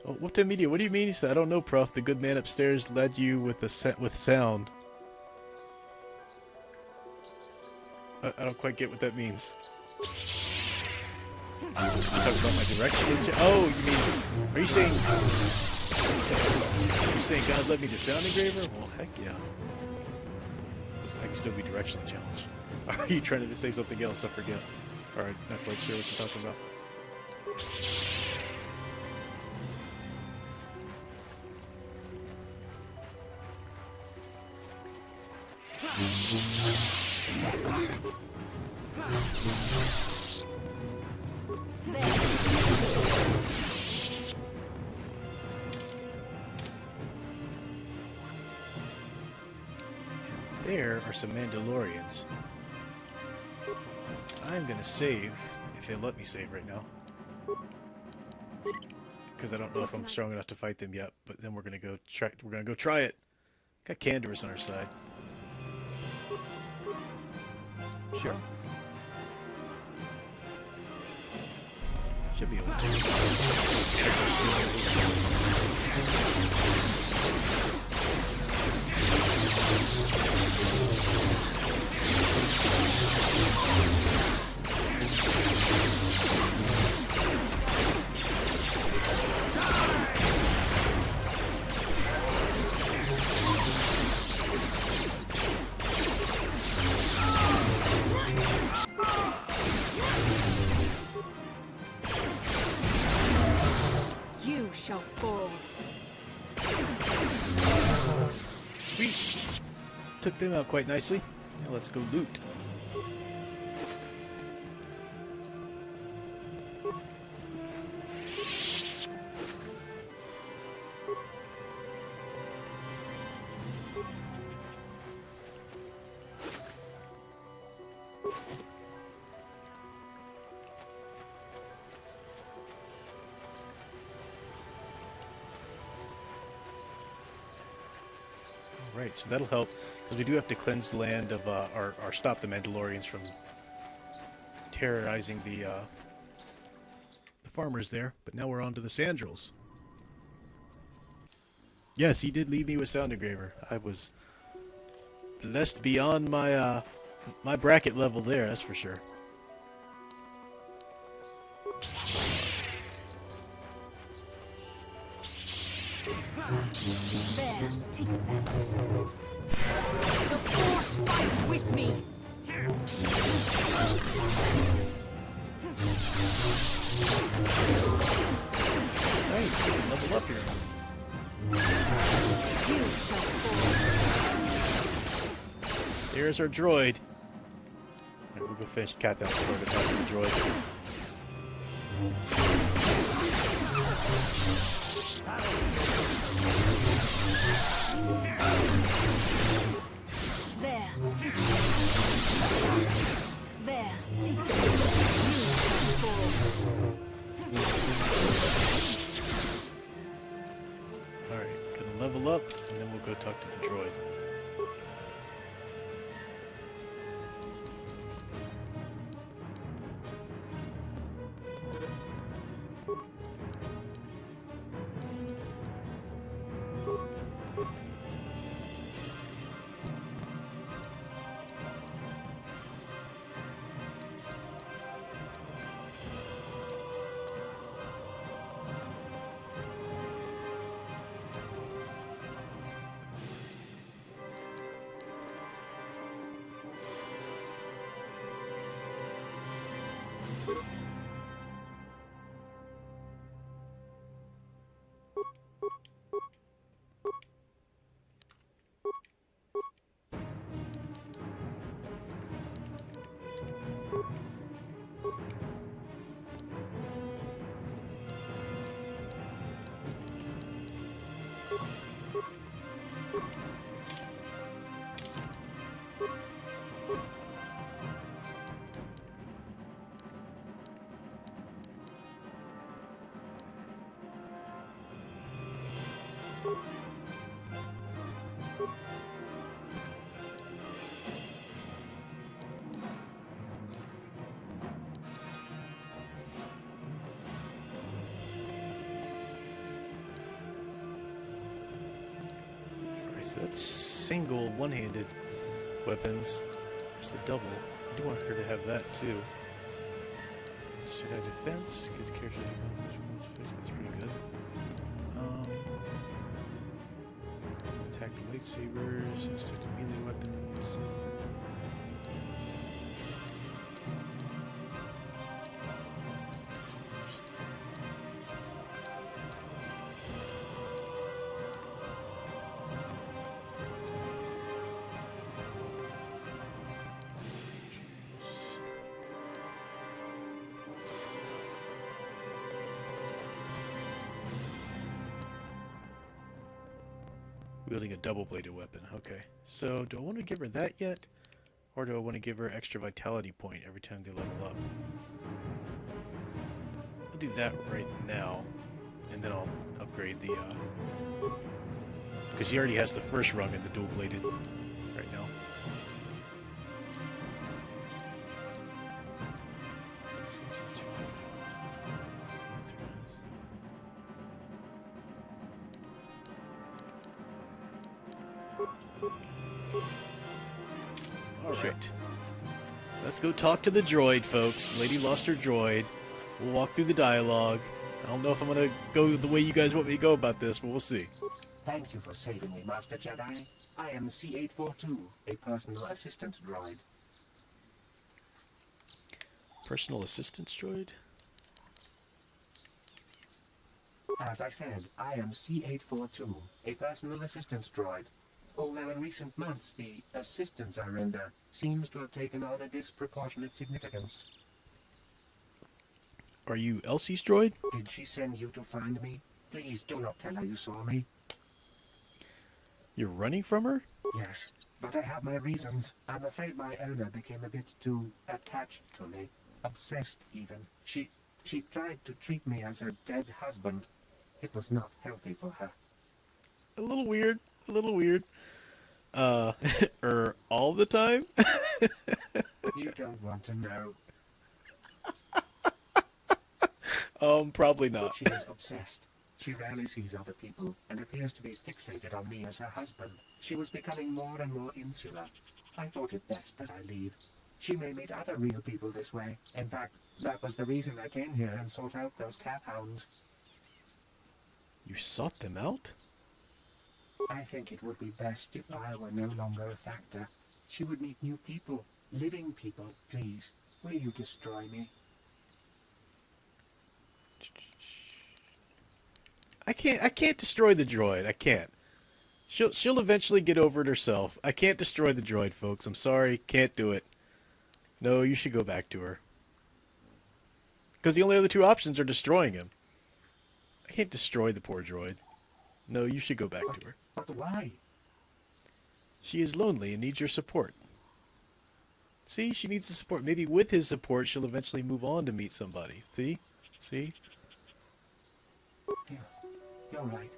Oh, what the media? What do you mean? He said, I don't know, Prof. The good man upstairs led you with the with sound. I don't quite get what that means. You talking about my direction? Oh, you mean? Are you saying? Are you saying God led me to sound engraver? Well, heck yeah. I can still be directionally challenged. Are you trying to say something else? I forget. All right, not quite sure what you're talking about. There are some Mandalorians. I'm gonna save, if they let me save right now. Because I don't know if I'm strong enough to fight them yet, but then we're gonna go try it. Got Canderous on our side. Sure. Should be able to. You shall fall. Sweet. Took them out quite nicely. Now let's go loot. Right, so that'll help, because we do have to cleanse the land of, or stop the Mandalorians from terrorizing the farmers there. But now we're on to the Sandrils. Yes, he did leave me with Sound Engraver. I was blessed beyond my my bracket level there, that's for sure. There, take that. The Force fights with me. Nice, we can level up here. You shall fall. There's our droid. Right, we'll go finish Cathoun's before we talk to the droid. There, take that. There, take that. You shall fall. Alright, gonna level up, and then we'll go talk to the droid. So that's single one-handed weapons. There's the double. I do want her to have that too. Should have defense because character that's pretty good. Attack the lightsabers. Let's take the melee weapons. Wielding a double-bladed weapon. Okay. So, do I want to give her that yet? Or do I want to give her extra vitality point every time they level up? I'll do that right now. And then I'll upgrade the, because she already has the first rung in the dual-bladed right now. Alright. Let's go talk to the droid, folks. Lady lost her droid. We'll walk through the dialogue. I don't know if I'm going to go the way you guys want me to go about this, but we'll see. Thank you for saving me, Master Jedi. I am C-842, a personal assistant droid. Personal assistance droid? As I said, I am C-842, a personal assistance droid. Although in recent months the assistance I render seems to have taken on a disproportionate significance. Are you Elsie's droid? Did she send you to find me? Please do not tell her you saw me. You're running from her? Yes, but I have my reasons. I'm afraid my owner became a bit too attached to me. Obsessed, even. She tried to treat me as her dead husband. It was not healthy for her. A little weird. A little weird. All the time? You don't want to know. Probably not. She is obsessed. She rarely sees other people and appears to be fixated on me as her husband. She was becoming more and more insular. I thought it best that I leave. She may meet other real people this way. In fact, that was the reason I came here and sought out those cat hounds. You sought them out? I think it would be best if I were no longer a factor. She would meet new people, living people. Please, will you destroy me? I can't destroy the droid. I can't. She'll eventually get over it herself. I can't destroy the droid, folks. I'm sorry. Can't do it. No, you should go back to her. Because the only other two options are destroying him. I can't destroy the poor droid. No, you should go back to her. But why? She is lonely and needs your support. See, she needs the support. Maybe with his support, she'll eventually move on to meet somebody. See? See? Yeah, you're right.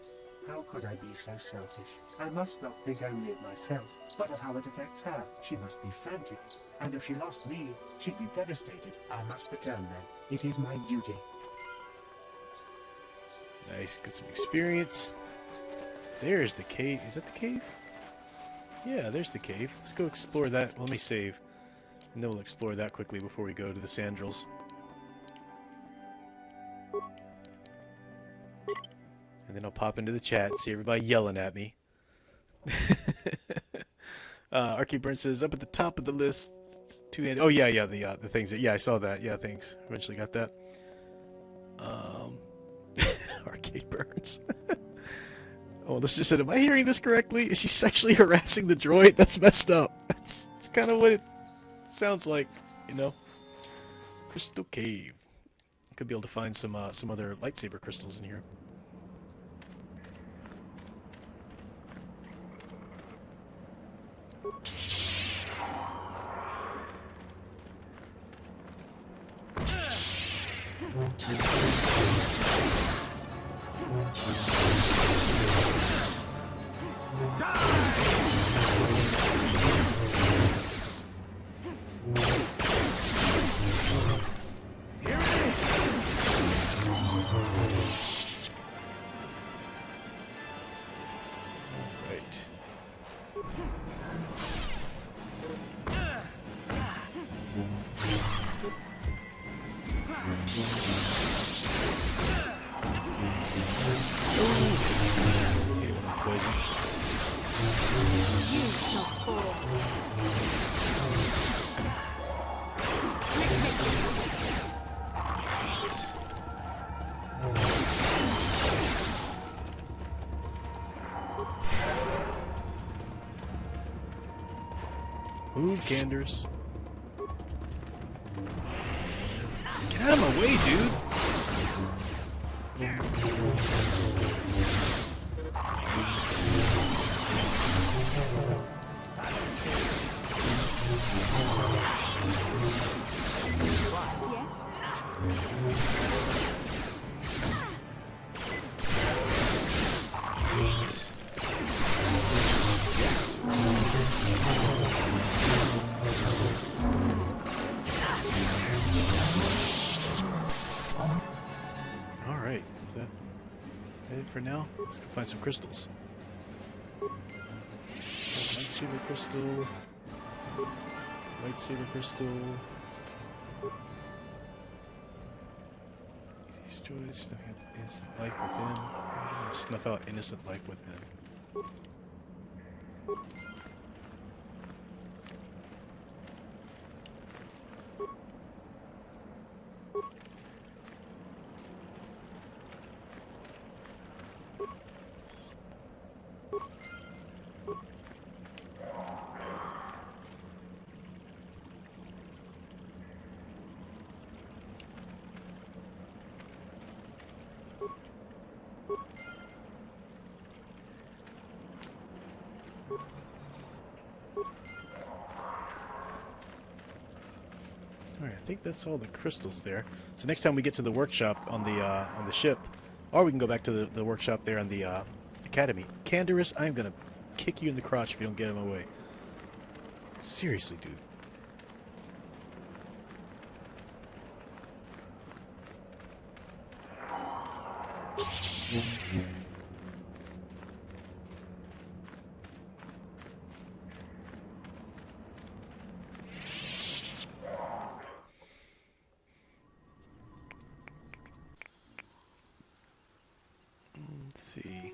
How could I be so selfish? I must not think only of myself, but of how it affects her. She must be frantic. And if she lost me, she'd be devastated. I must return then. It is my duty. Nice, get some experience. There's the cave. Is that the cave? Yeah, there's the cave. Let's go explore that. Let me save. And then we'll explore that quickly before we go to the Sandrils. And then I'll pop into the chat and see everybody yelling at me. Arcade Burn says, up at the top of the list, two-handed. Oh, yeah, the things that, yeah, I saw that. Yeah, thanks. Eventually got that. Arcade Burns. Oh, this just said, am I hearing this correctly? Is she sexually harassing the droid? That's messed up. That's kind of what it sounds like, you know? Crystal Cave. Could be able to find some other lightsaber crystals in here. Right. Hate it when I'm poisoned. You shall fall. Move, Candace. Get out of my way, dude! Yes? Alright, is that it for now? Let's go find some crystals. Lightsaber crystal. Lightsaber crystal. These joys snuff out innocent life within. Snuff out innocent life within. Alright, I think that's all the crystals there. So next time we get to the workshop on the ship, or we can go back to the workshop there on the academy. Candace, I'm gonna kick you in the crotch if you don't get him away. Seriously, dude. Let's see.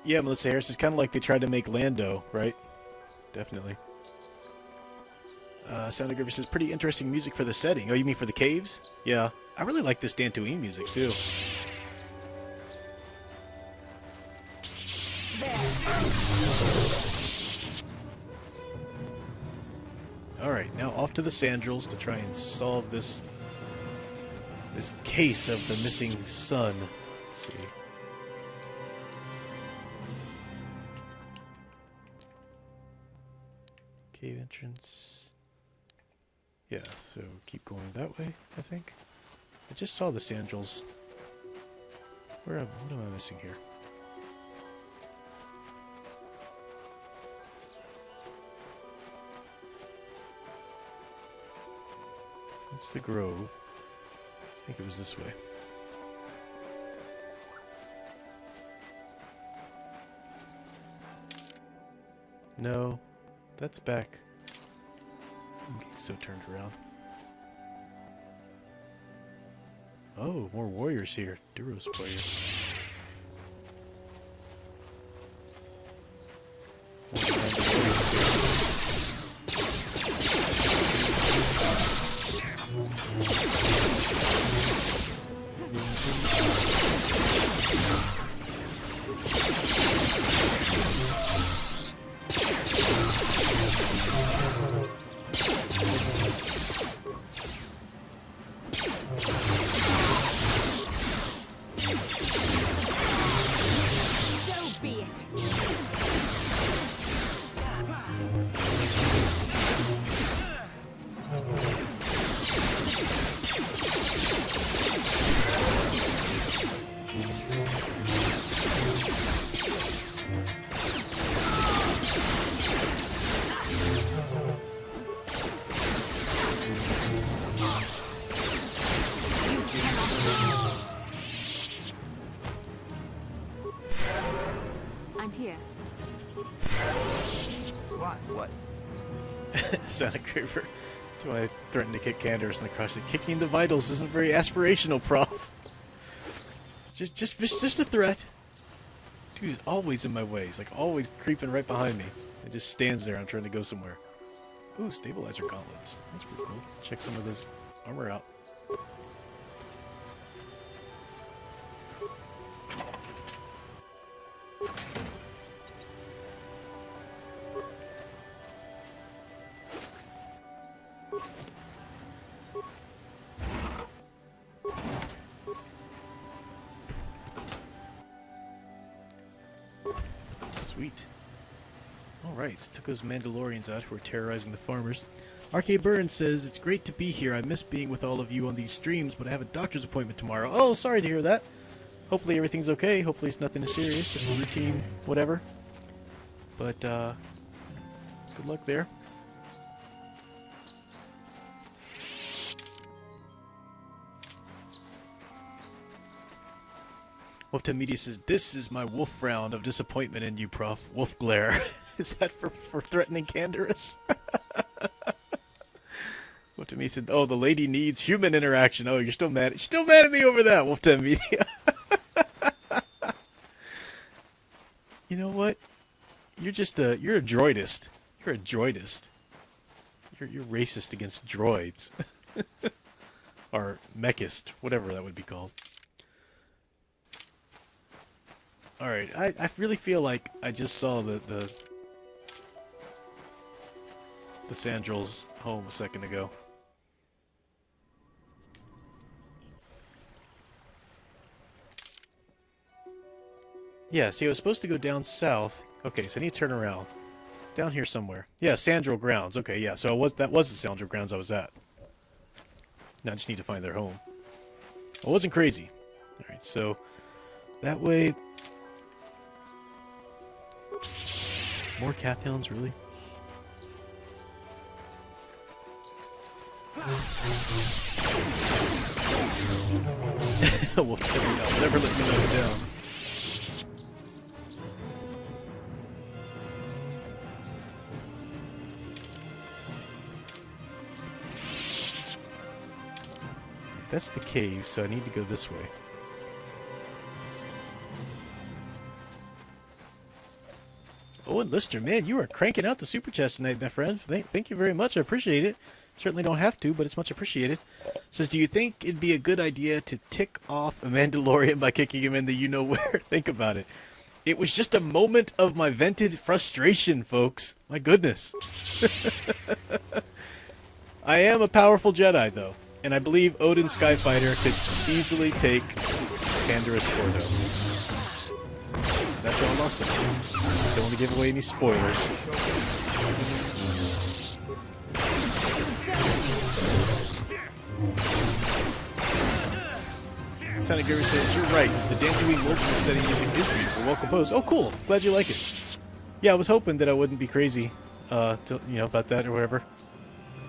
Yeah, Melissa Harris, is kind of like they tried to make Lando, right? Definitely. Soundographer says, pretty interesting music for the setting. Oh, you mean for the caves? Yeah. I really like this Dantooine music, too. Alright, now off to the Sandrils to try and solve this case of the missing son. Let's see. Cave entrance. Yeah, so keep going that way, I think. I just saw the Sandrils. What am I missing here? It's the Grove. I think it was this way. No, that's back. Okay, so turned around. Oh, more warriors here. Duros warrior. More warriors here. I'm here. What? Sonic Craver. Do I threaten to kick Candace in the crotch? Kicking the vitals isn't very aspirational, Prof. Just a threat. Dude is always in my way. He's like always creeping right behind me. He just stands there. I'm trying to go somewhere. Ooh, stabilizer gauntlets. That's pretty cool. Check some of this armor out. Sweet. Alright, took those Mandalorians out who were terrorizing the farmers. RK Burns says, it's great to be here. I miss being with all of you on these streams, but I have a doctor's appointment tomorrow. Oh, sorry to hear that. Hopefully everything's okay. Hopefully it's nothing serious, just a routine whatever. But, good luck there. Wolfton Media says, this is my wolf round of disappointment in you, Prof. Wolf glare. Is that for threatening Candace? Wolfton Media said, oh, the lady needs human interaction. Oh, you're still mad. You're still mad at me over that, Wolfton Media. You know what? You're just you're a droidist. You're a droidist. You're racist against droids. Or mechist, whatever that would be called. Alright, I really feel like I just saw the Sandrill's home a second ago. Yeah, see, I was supposed to go down south. Okay, so I need to turn around. Down here somewhere. Yeah, Sandrill Grounds. Okay, yeah, so that was the Sandrill Grounds I was at. Now I just need to find their home. I wasn't crazy. Alright, so that way... More Cathhounds, really? We'll tell you, I'll never let you let it down. That's the cave, so I need to go this way. Oh, and Lister, man, you are cranking out the super chest tonight, my friend. Thank you very much. I appreciate it. Certainly don't have to, but it's much appreciated. Says, do you think it'd be a good idea to tick off a Mandalorian by kicking him in the you-know-where? Think about it. It was just a moment of my vented frustration, folks. My goodness. I am a powerful Jedi, though, and I believe Odin Skyfighter could easily take Canderous Ordo. That's all I'll say. Don't want to give away any spoilers. Sonic Guru says, you're right. The Dantooine wilderness setting music is beautiful. Well composed. Oh, cool. Glad you like it. Yeah, I was hoping that I wouldn't be crazy, about that or whatever.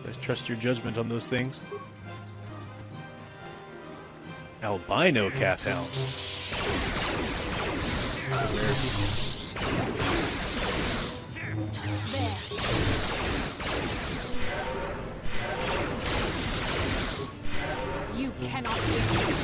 I trust your judgment on those things. Albino Cathhound. You cannot win.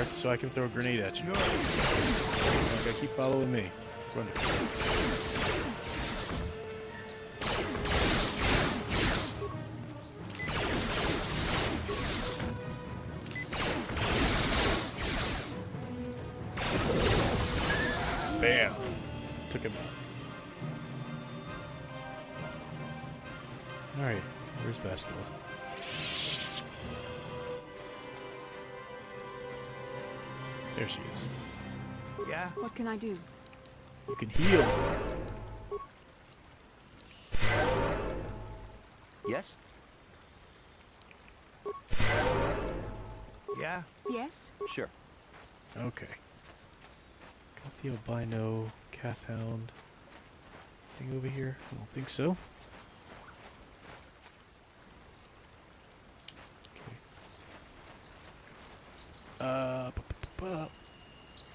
So I can throw a grenade at you. Okay, keep following me. Wonderful. Bam! Took him out. Alright, where's Bastila? There she is. Yeah? What can I do? You can heal. Yes? Yeah? Yes? Sure. Okay. Got the albino Cath Hound thing over here. I don't think so.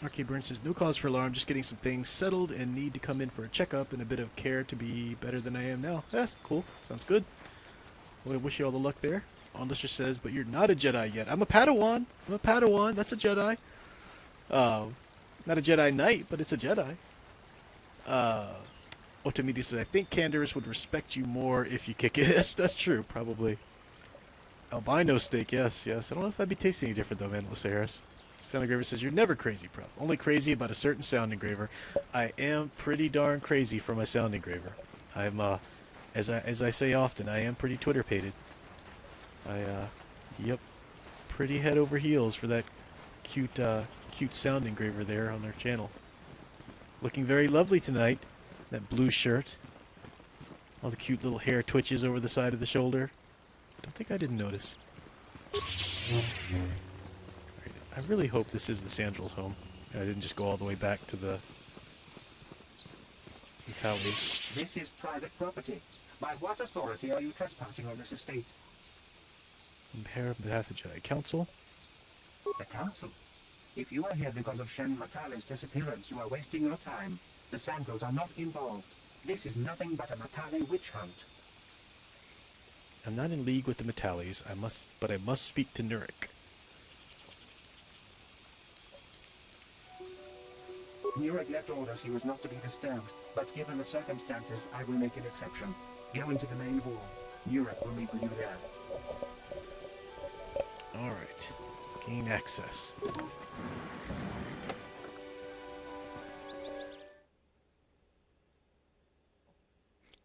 Arcade Burn says, no cause for alarm, just getting some things settled and need to come in for a checkup and a bit of care to be better than I am now. Cool. Sounds good. Well, I wish you all the luck there. Onlister says, but you're not a Jedi yet. I'm a Padawan. I'm a Padawan. That's a Jedi. Not a Jedi Knight, but it's a Jedi. Otamidi says, I think Canderous would respect you more if you kick it. That's true, probably. Albino steak, yes. I don't know if that'd be tasting any different, though, man, Harris. Sound Engraver says, you're never crazy, Prof. Only crazy about a certain sound engraver. I am pretty darn crazy for my sound engraver. I'm, as I say often, I am pretty Twitter-pated. Yep, pretty head over heels for that cute sound engraver there on their channel. Looking very lovely tonight. That blue shirt. All the cute little hair twitches over the side of the shoulder. Don't think I didn't notice. I really hope this is the Sandrel's home. I didn't just go all the way back to the towers. This is private property. By what authority are you trespassing on this estate? On behalf of the Jedi Council. The Council? If you are here because of Shen Matale's disappearance, you are wasting your time. The Sandros are not involved. This is nothing but a Matale witch hunt. I'm not in league with the Matales, but I must speak to Nurik. Nurik left orders he was not to be disturbed, but given the circumstances, I will make an exception. Go into the main hall. Nurik will meet with you there. Alright. Gain access.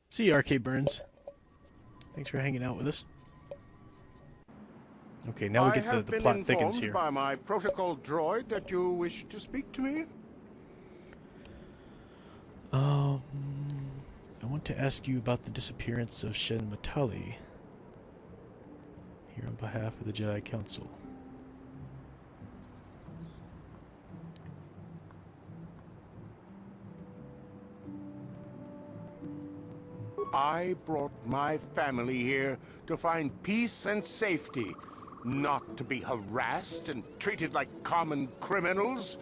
See you, Arcade Burns. Thanks for hanging out with us. Okay, now we get the plot thickens here. By my protocol droid that you wish to speak to me? I want to ask you about the disappearance of Shen Matale. Here on behalf of the Jedi Council. I brought my family here to find peace and safety, not to be harassed and treated like common criminals.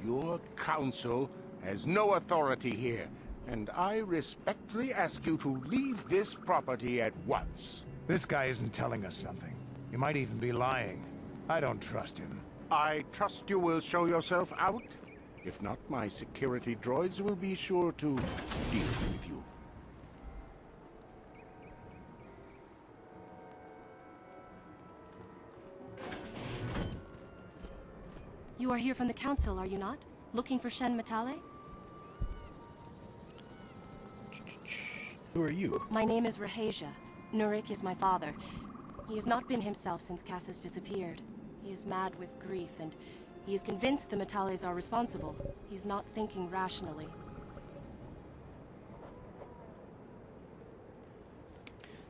Your council has no authority here, and I respectfully ask you to leave this property at once. This guy isn't telling us something. He might even be lying. I don't trust him. I trust you will show yourself out. If not, my security droids will be sure to deal with you. You are here from the Council, are you not? Looking for Shen Matale? Who are you? My name is Rahasia. Nurik is my father. He has not been himself since Cassius disappeared. He is mad with grief, and he is convinced the Matales are responsible. He's not thinking rationally.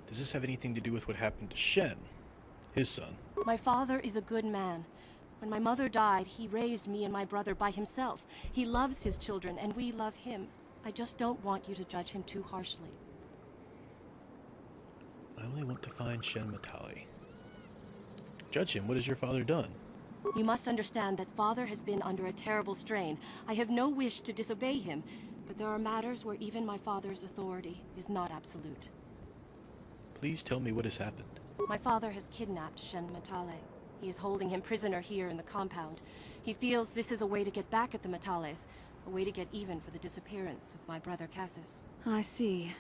Does this have anything to do with what happened to Shen, his son? My father is a good man. When my mother died, he raised me and my brother by himself. He loves his children, and we love him. I just don't want you to judge him too harshly. I only want to find Shen Matale. Judge him. What has your father done? You must understand that father has been under a terrible strain. I have no wish to disobey him, but there are matters where even my father's authority is not absolute. Please tell me what has happened. My father has kidnapped Shen Matale. He is holding him prisoner here in the compound. He feels this is a way to get back at the Matales, a way to get even for the disappearance of my brother Cassius. I see.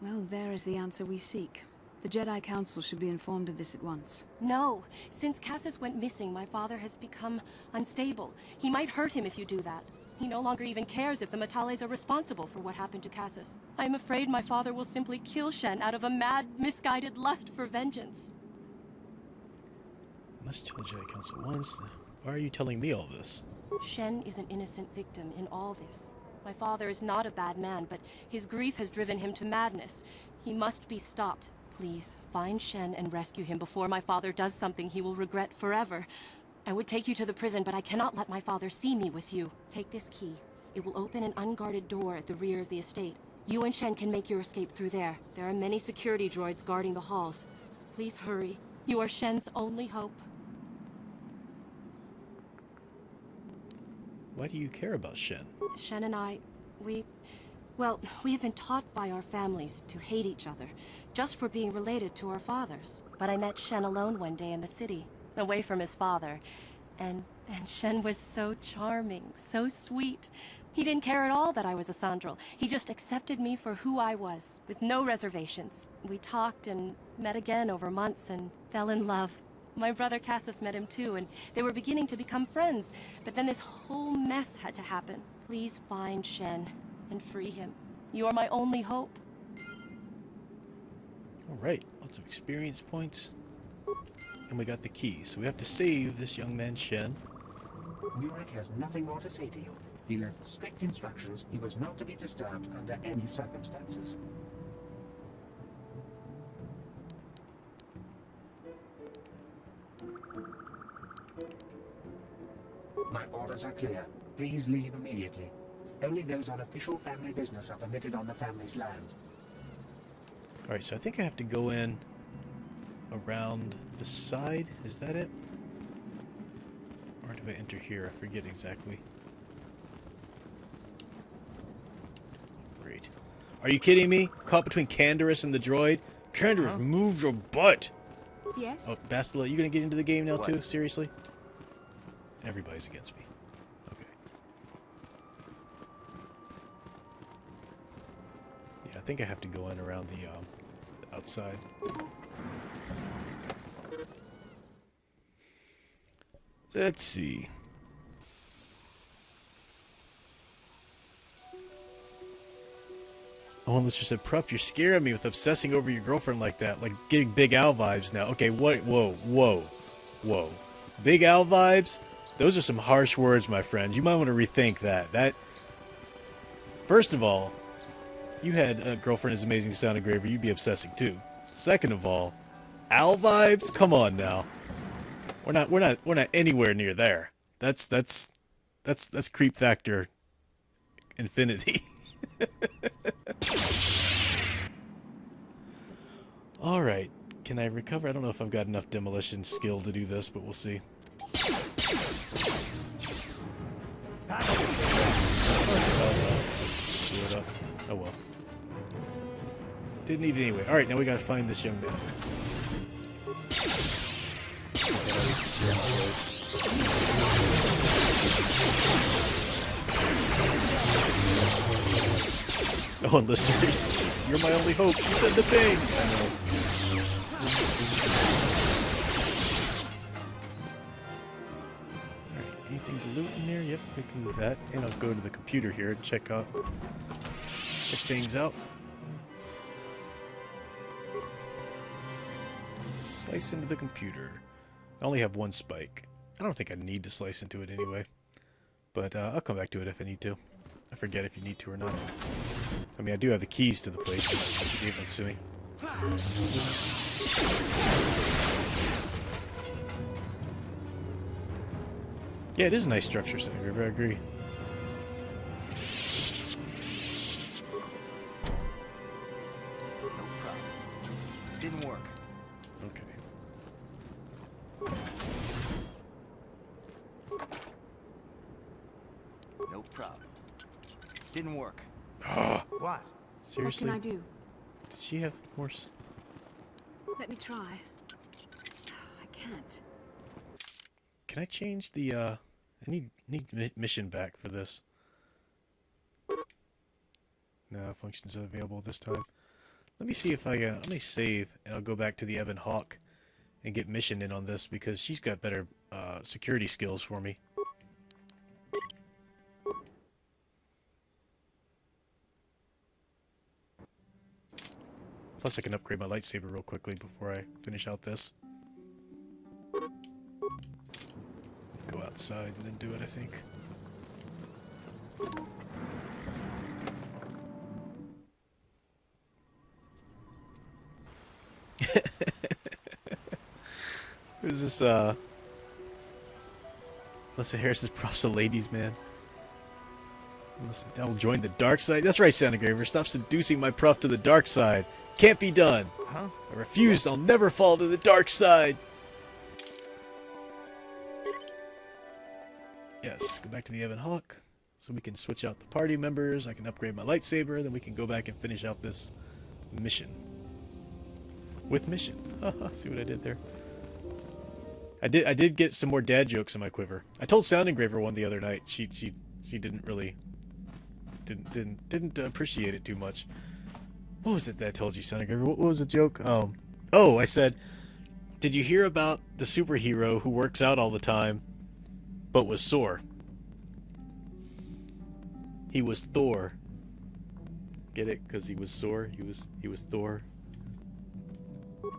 Well, there is the answer we seek. The Jedi Council should be informed of this at once. No. Since Cassius went missing, my father has become unstable. He might hurt him if you do that. He no longer even cares if the Matales are responsible for what happened to Cassius. I am afraid my father will simply kill Shen out of a mad, misguided lust for vengeance. I must tell the Jedi Council once. Why are you telling me all this? Shen is an innocent victim in all this. My father is not a bad man, but his grief has driven him to madness. He must be stopped. Please, find Shen and rescue him before my father does something he will regret forever. I would take you to the prison, but I cannot let my father see me with you. Take this key. It will open an unguarded door at the rear of the estate. You and Shen can make your escape through there. There are many security droids guarding the halls. Please hurry. You are Shen's only hope. Why do you care about Shen? Shen and I, we have been taught by our families to hate each other, just for being related to our fathers. But I met Shen alone one day in the city, away from his father, and Shen was so charming, so sweet. He didn't care at all that I was a Sandral. He just accepted me for who I was, with no reservations. We talked and met again over months and fell in love. My brother Cassius met him too, and they were beginning to become friends. But then this whole mess had to happen. Please find Shen and free him. You are my only hope. Alright, lots of experience points. And we got the key, so we have to save this young man Shen. Murak has nothing more to say to you. He left strict instructions he was not to be disturbed under any circumstances. My orders are clear. Please leave immediately. Only those on official family business are permitted on the family's land. Alright, so I think I have to go in around the side. Is that it? Or do I enter here? I forget exactly. Great. Are you kidding me? Caught between Canderous and the droid? Canderous, move your butt! Yes? Oh, Bastila, you gonna get into the game now What? too? Seriously? Everybody's against me. Okay. Yeah, I think I have to go in around the outside. Let's see. Oh, and let's just say, Pruff, you're scaring me with obsessing over your girlfriend like that. Like, getting Big Al vibes now. Okay, what? Whoa, whoa, whoa. Big Al vibes? Those are some harsh words, my friend. You might want to rethink that. First of all, you had a girlfriend as amazing as Sound Engraver, you'd be obsessing too. Second of all, Al vibes? Come on now. We're not anywhere near there. That's creep factor infinity. Alright, can I recover? I don't know if I've got enough demolition skill to do this, but we'll see. Just blew it up. Oh well. Didn't need it anyway. Alright, now we gotta find this young man. Oh, and Lister, you're my only hope. She said the thing. I know. Alright, anything to loot in there? Yep, we can do that. And I'll go to the computer here and check things out. Slice into the computer. I only have one spike. I don't think I need to slice into it anyway. But I'll come back to it if I need to. I forget if you need to or not. I mean, I do have the keys to the place. She gave them to me. Yeah, it is a nice structure, Sound Engraver, I agree. No problem. Didn't work. Okay. No problem. Didn't work. What? Seriously? What can I do? Did she have more... Let me try. I can't. Can I change the, I need mission back for this. No, functions unavailable this time. Let me see if I can... Let me save, and I'll go back to the Ebon Hawk and get mission in on this, because she's got better security skills for me. Plus I can upgrade my lightsaber real quickly before I finish out this. Go outside and then do it, I think. Who's this, Melissa Harris's props to ladies, man. I'll join the dark side. That's right, Santa Graver. Stop seducing my prof to the dark side. Can't be done. Huh? I refuse. I'll never fall to the dark side. Yes, go back to the Evan Hawk. So we can switch out the party members. I can upgrade my lightsaber. Then we can go back and finish out this mission. With mission. See what I did there? I did get some more dad jokes in my quiver. I told Sound Engraver one the other night. She didn't really didn't appreciate it too much. What was it that I told you, Sound Engraver? What was the joke? Oh, I said, did you hear about the superhero who works out all the time but was sore? He was Thor. Get it? Because he was sore. He was Thor.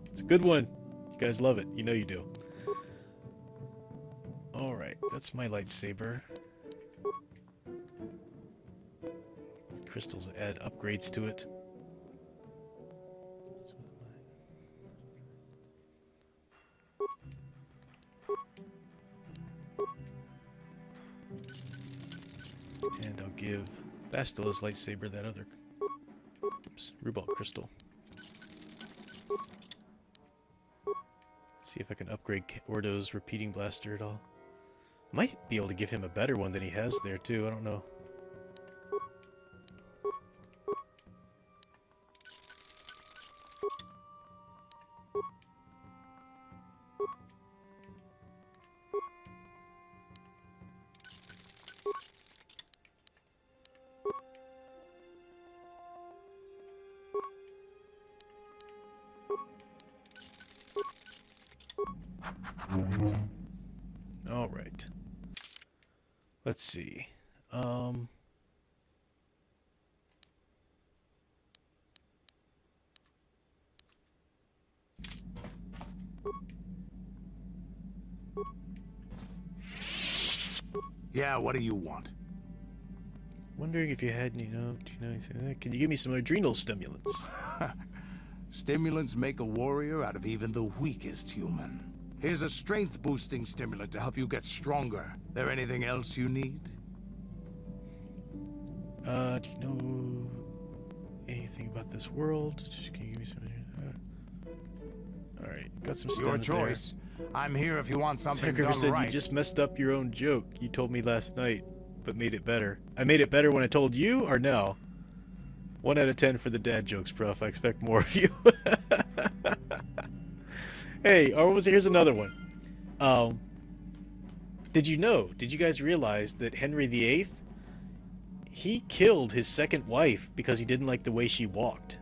It's a good one. You guys love it. You know you do. Alright, that's my lightsaber. These crystals add upgrades to it. And I'll give Bastila's lightsaber that other Rubal crystal. See if I can upgrade Ordo's repeating blaster at all. Might be able to give him a better one than he has there too, I don't know. All right. Let's see. Yeah, what do you want? Wondering if you had, do you know anything? Can you give me some adrenal stimulants? Stimulants make a warrior out of even the weakest human. Here's a strength-boosting stimulant to help you get stronger. There anything else you need? Do you know anything about this world? Can you give me some? All right, got some stems Your choice. There. I'm here if you want something Sandgriver done said right. you just messed up your own joke. You told me last night, but made it better. I made it better when I told you, or no? 1 out of 10 for the dad jokes, prof. I expect more of you. Hey, here's another one. Did you guys realize that Henry VIII, he killed his second wife because he didn't like the way she walked?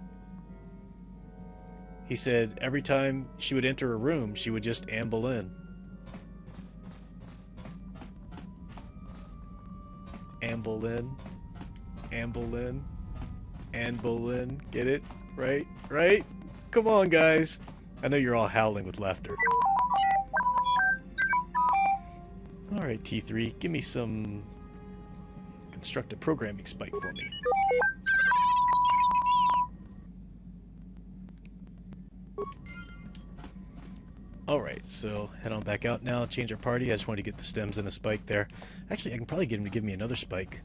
He said every time she would enter a room, she would just amble in. Amble in. Amble in. Amble in. Get it? Right? Right? Come on, guys. I know you're all howling with laughter. Alright, T3, give me some constructive programming spike for me. Alright, so head on back out now, change our party. I just wanted to get the stems and a spike there. Actually, I can probably get him to give me another spike.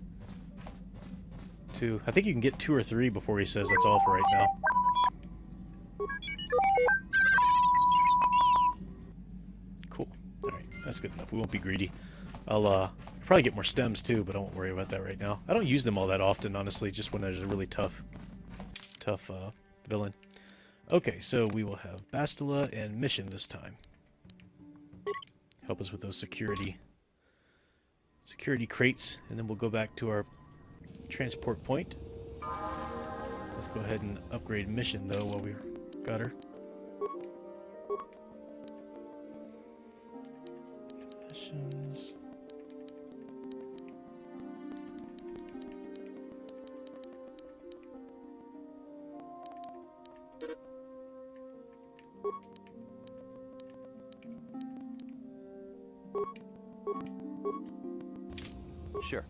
2. I think you can get 2 or 3 before he says that's all for right now. Cool. Alright, that's good enough. We won't be greedy. I'll probably get more stems too, but I won't worry about that right now. I don't use them all that often, honestly, just when there's a really tough villain. Okay, so we will have Bastila and Mission this time. Help us with those security crates, and then we'll go back to our transport point. Let's go ahead and upgrade Mission, though, while we got her. Missions. Sure.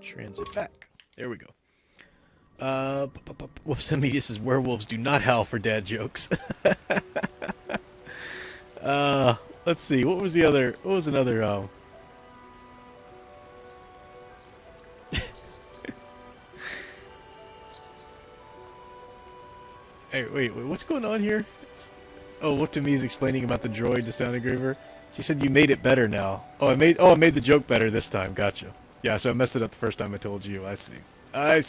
Transit back. There we go. Whoops, that media says werewolves do not howl for dad jokes. Let's see. What was another, Hey, wait, what's going on here? Oh, what to me is explaining about the droid to Sound Engraver. She said you made it better now. I made the joke better this time. Gotcha. Yeah, so I messed it up the first time I told you. I see. I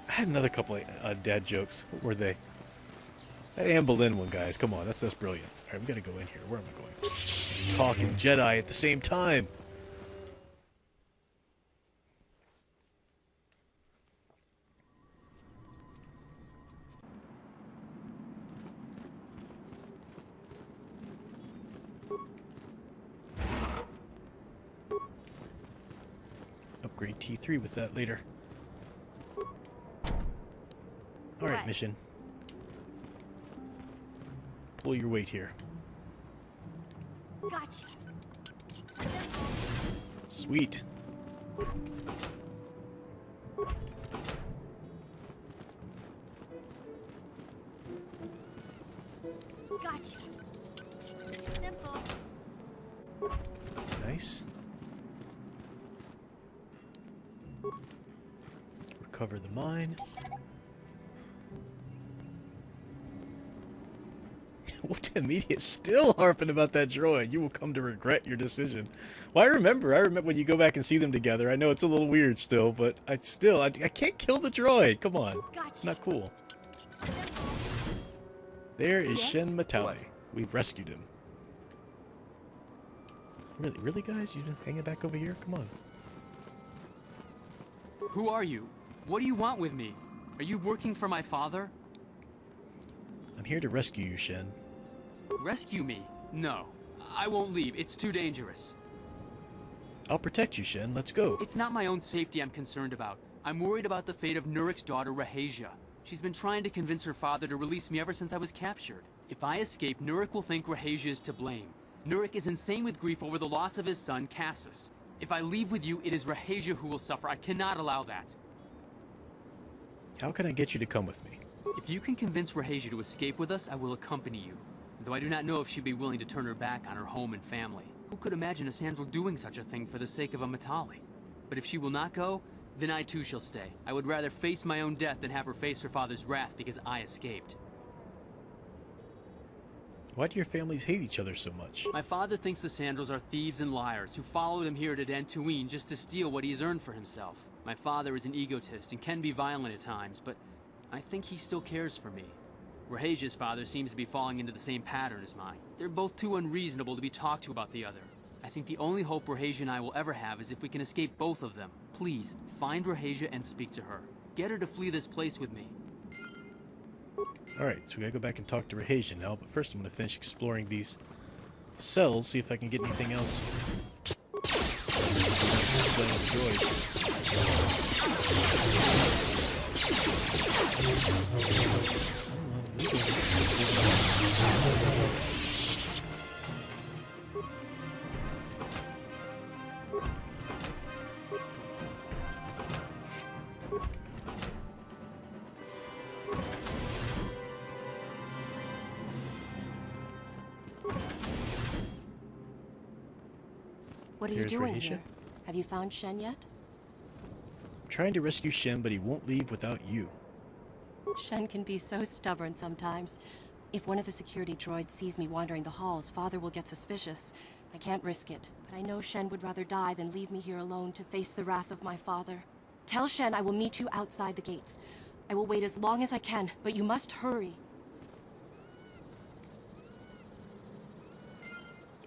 had another couple of dad jokes. What were they? That Anne Boleyn one, guys. Come on, that's brilliant. Alright, we gotta go in here. Where am I going? Talk and Jedi at the same time. Upgrade T3 with that later. Alright, mission. Pull your weight here. Gotcha. Sweet. Gotcha. Simple. Nice. Recover the mine. What media is still harping about that droid. You will come to regret your decision. Well, I remember when you go back and see them together. I know it's a little weird still, but I can't kill the droid. Come on. Gotcha. Not cool. There is Shen Matale. We've rescued him. Really, guys? You hanging back over here? Come on. Who are you? What do you want with me? Are you working for my father? I'm here to rescue you, Shen. Rescue me? No. I won't leave. It's too dangerous. I'll protect you, Shen. Let's go. It's not my own safety I'm concerned about. I'm worried about the fate of Nurik's daughter, Rahasia. She's been trying to convince her father to release me ever since I was captured. If I escape, Nurik will think Rahasia is to blame. Nurik is insane with grief over the loss of his son, Cassus. If I leave with you, it is Rahasia who will suffer. I cannot allow that. How can I get you to come with me? If you can convince Rahasia to escape with us, I will accompany you. Though I do not know if she'd be willing to turn her back on her home and family. Who could imagine a Sandral doing such a thing for the sake of a Matali? But if she will not go, then I too shall stay. I would rather face my own death than have her face her father's wrath because I escaped. Why do your families hate each other so much? My father thinks the Sandrals are thieves and liars who followed him here to Dantooine just to steal what he's earned for himself. My father is an egotist and can be violent at times, but I think he still cares for me. Rahasia's father seems to be falling into the same pattern as mine. They're both too unreasonable to be talked to about the other. I think the only hope Rahasia and I will ever have is if we can escape both of them. Please, find Rahasia and speak to her. Get her to flee this place with me. Alright, so we gotta go back and talk to Rahasia now, but first I'm gonna finish exploring these cells, see if I can get anything else. Slaying the droids. What are you doing here? Have you found Shen yet? I'm trying to rescue Shen, but he won't leave without you. Shen can be so stubborn sometimes. If one of the security droids sees me wandering the halls, Father will get suspicious. I can't risk it, but I know Shen would rather die than leave me here alone to face the wrath of my father. Tell Shen I will meet you outside the gates. I will wait as long as I can, but you must hurry.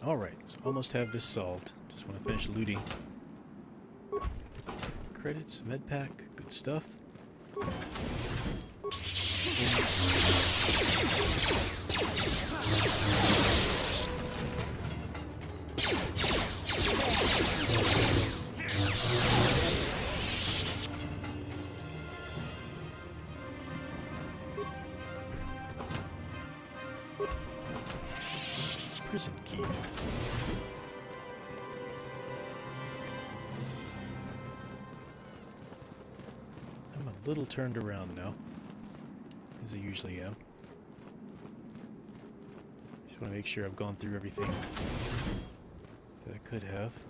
Alright, so almost have this solved. Just want to finish looting. Credits, med pack, good stuff. Prison key. a little turned around now, as I usually am. Just want to make sure I've gone through everything that I could have.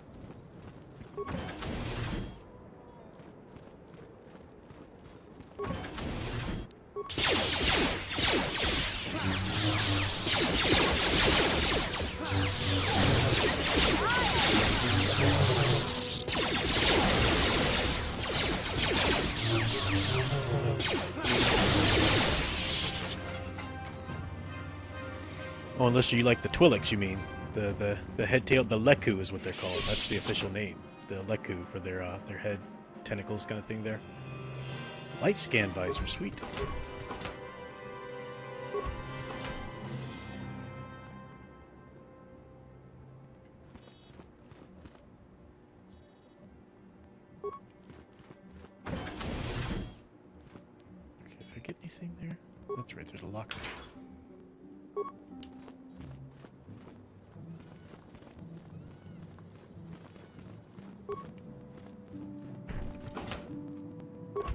Oh, unless you like the Twi'leks, you mean. The head tail, the Leku is what they're called. That's the official name. The Leku for their head tentacles kind of thing there. Light scan visor, sweet. Okay, did I get anything there? That's right, there's a locker.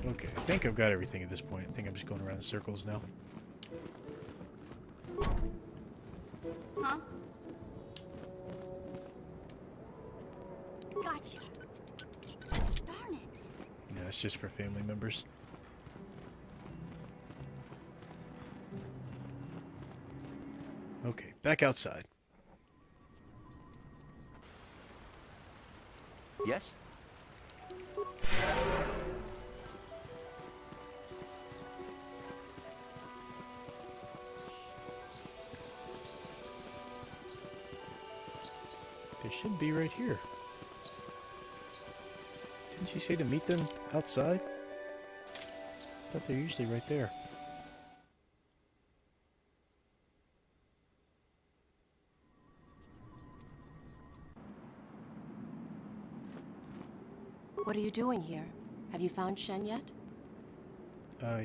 Okay, I think I've got everything at this point. I think I'm just going around in circles now. Huh? Gotcha. Darn it. Yeah, it's just for family members. Okay, back outside. Yes? They should be right here. Didn't she say to meet them outside? I thought they're usually right there. What are you doing here? Have you found Shen yet?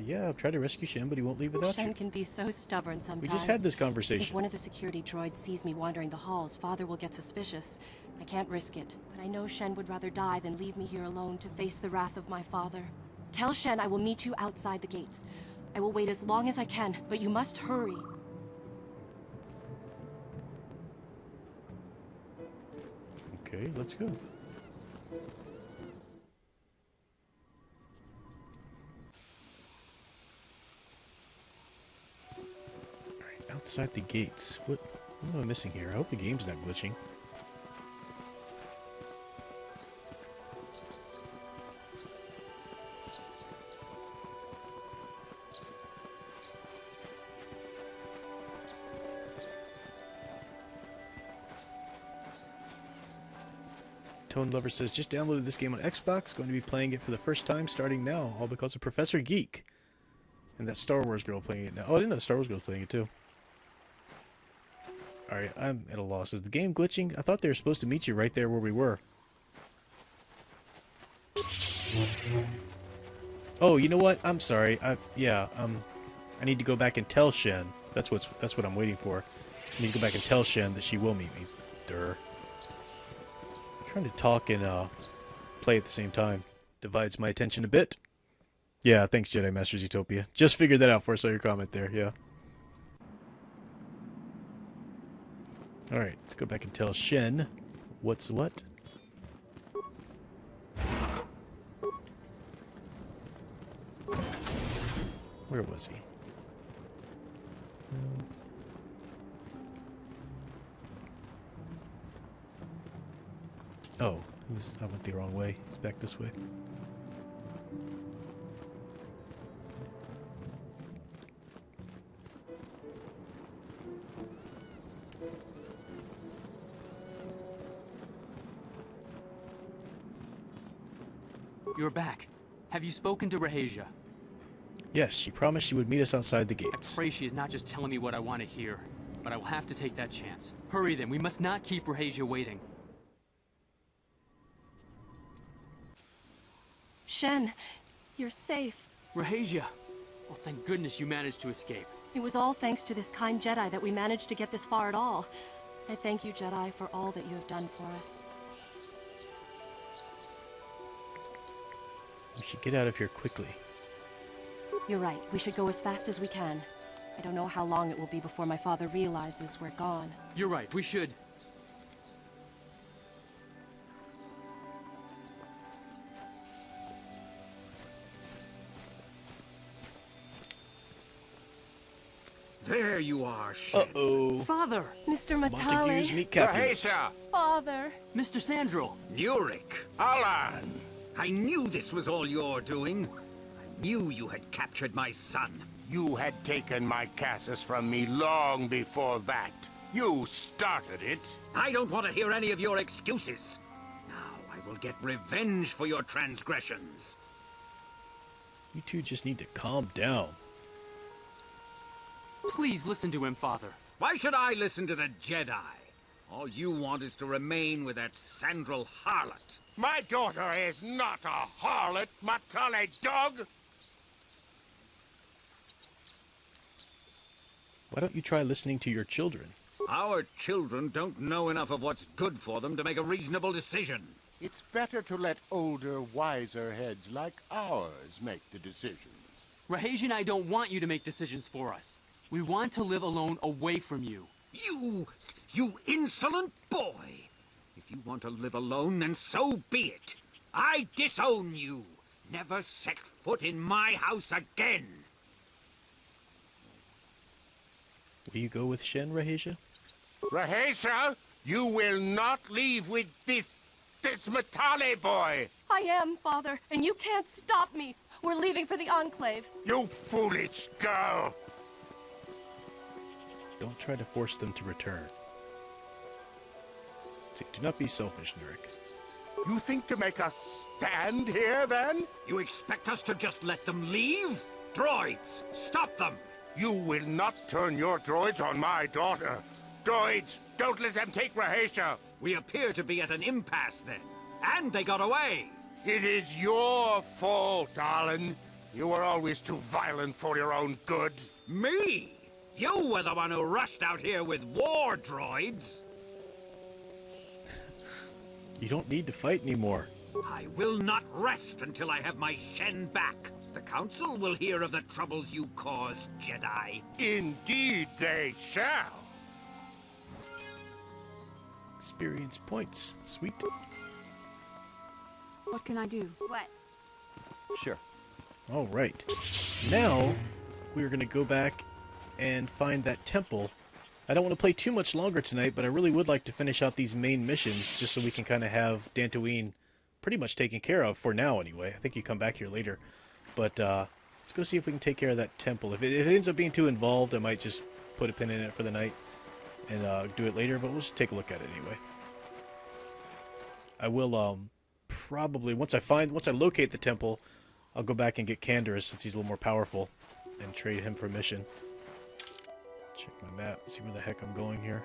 Yeah, I've tried to rescue Shen, but he won't leave without Shen you. can be so stubborn sometimes. We just had this If conversation. one of the security droids sees me wandering the halls, Father will get suspicious. I can't risk it, but I know Shen would rather die than leave me here alone to face the wrath of my father. Tell Shen I will meet you outside the gates. I will wait as long as I can, but you must hurry. Okay, let's go. Alright, outside the gates. What am I missing here? I hope the game's not glitching. Tone Lover says, just downloaded this game on Xbox, going to be playing it for the first time starting now, all because of Professor Geek. And that Star Wars girl playing it now. Oh, I didn't know the Star Wars girl was playing it too. Alright, I'm at a loss. Is the game glitching? I thought they were supposed to meet you right there where we were. Oh, you know what? I'm sorry. I need to go back and tell Shen. That's what I'm waiting for. I need to go back and tell Shen that she will meet me. Durr. Trying to talk and play at the same time divides my attention a bit. Yeah, thanks Jedi Masters Utopia. Just figured that out before I saw your comment there, yeah. Alright, let's go back and tell Shen what's what. Where was he? Oh, I went the wrong way. He's back this way. You're back. Have you spoken to Rahasia? Yes, she promised she would meet us outside the I gates. pray she is not just telling me what I want to hear, but I will have to take that chance. Hurry then, we must not keep Rahasia waiting. Shen, you're safe. Rahasia! Well, thank goodness you managed to escape. It was all thanks to this kind Jedi that we managed to get this far at all. I thank you, Jedi, for all that you have done for us. We should get out of here quickly. You're right. We should go as fast as we can. I don't know how long it will be before my father realizes we're gone. You're right, we should. There you are, Shen. Uh-oh. Father! Mr. Montague's Matale. meet Capulets. Rahesia! Father. Mr. Sandral! Nurik! Alan! I knew this was all your doing. I knew you had captured my son. You had taken my Cassus from me long before that. You started it. I don't want to hear any of your excuses. Now I will get revenge for your transgressions. You two just need to calm down. Please listen to him, Father. Why should I listen to the Jedi? All you want is to remain with that Sandral harlot. My daughter is not a harlot, Matale dog! Why don't you try listening to your children? Our children don't know enough of what's good for them to make a reasonable decision. It's better to let older, wiser heads like ours make the decisions. Rahesia and I don't want you to make decisions for us. We want to live alone away from you. You insolent boy! If you want to live alone, then so be it. I disown you. Never set foot in my house again. Will you go with Shen, Rahesia? Rahesia, you will not leave with this Matale boy! I am, Father, and you can't stop me. We're leaving for the Enclave. You foolish girl! Don't try to force them to return. See, do not be selfish, Nurik. You think to make us stand here, then? You expect us to just let them leave? Droids, stop them! You will not turn your droids on my daughter. Droids, don't let them take Rahesia. We appear to be at an impasse then. And they got away. It is your fault, Alan. You were always too violent for your own good. Me? You were the one who rushed out here with war droids. You don't need to fight anymore. I will not rest until I have my Shen back. The Council will hear of the troubles you caused, Jedi. Indeed they shall. Experience points. Sweet. What can I do? What? Sure. All right. Now, we're going to go back and find that temple. I don't want to play too much longer tonight, but I really would like to finish out these main missions just so we can kind of have Dantooine pretty much taken care of for now anyway. I think you come back here later. But let's go see if we can take care of that temple. If it ends up being too involved, I might just put a pin in it for the night and do it later, but we'll just take a look at it anyway. I will probably, once I locate the temple, I'll go back and get Canderous since he's a little more powerful and trade him for a mission. Check my map, see where the heck I'm going here.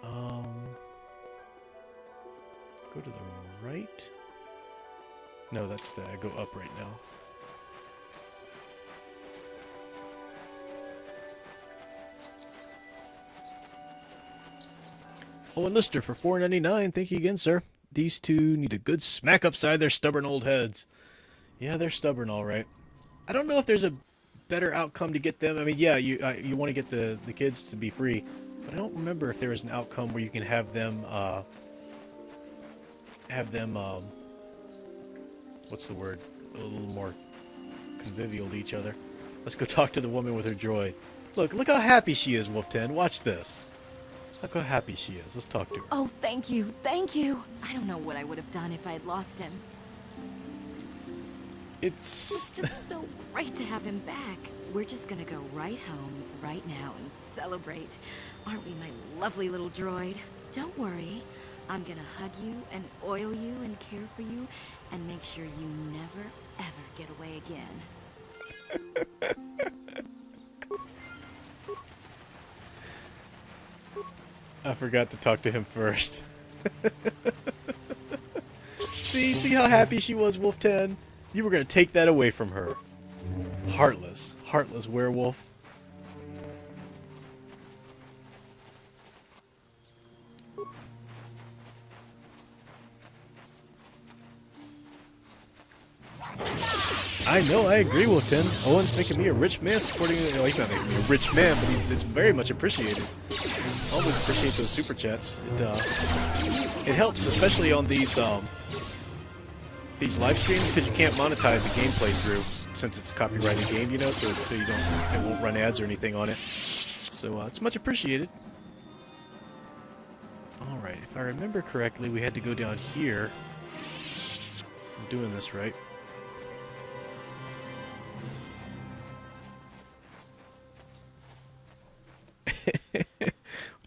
Go to the right. No, I go up right now. Oh, and Lister for $4.99. Thank you again, sir. These two need a good smack upside their stubborn old heads. Yeah, they're stubborn, all right. I don't know if there's a better outcome to get them. I mean, yeah, you want to get the kids to be free, but I don't remember if there is an outcome where you can have them what's the word? A little more convivial to each other. Let's go talk to the woman with her droid. Look how happy she is, Wolf 10. Watch this. Look how happy she is. Let's talk to her. Oh, thank you. Thank you. I don't know what I would have done if I had lost him. It's just so great to have him back. We're just gonna go right home, right now, and celebrate. Aren't we, my lovely little droid? Don't worry. I'm gonna hug you and oil you and care for you and make sure you never, ever get away again. I forgot to talk to him first. See how happy she was, Wolf 10? You were gonna take that away from her. Heartless werewolf. I know, I agree, Wilton. Owen's making me a rich man supporting... No, he's not making me a rich man, but it's very much appreciated. Always appreciate those super chats. It helps, especially on these live streams, because you can't monetize a gameplay through, since it's a copyrighted game, you know, so you don't, it won't run ads or anything on it. So it's much appreciated. Alright, if I remember correctly, we had to go down here. I'm doing this right.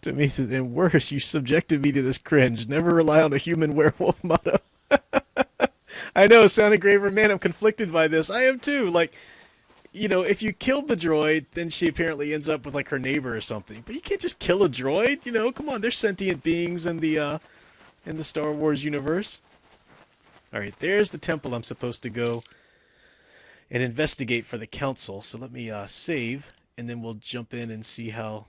To me, says, and worse, you subjected me to this cringe. Never rely on a human werewolf motto. I know, Sound Engraver, man, I'm conflicted by this. I am too. Like, you know, if you killed the droid, then she apparently ends up with, like, her neighbor or something. But you can't just kill a droid, you know? Come on, there's sentient beings in the Star Wars universe. Alright, there's the temple I'm supposed to go and investigate for the council. So let me save, and then we'll jump in and see how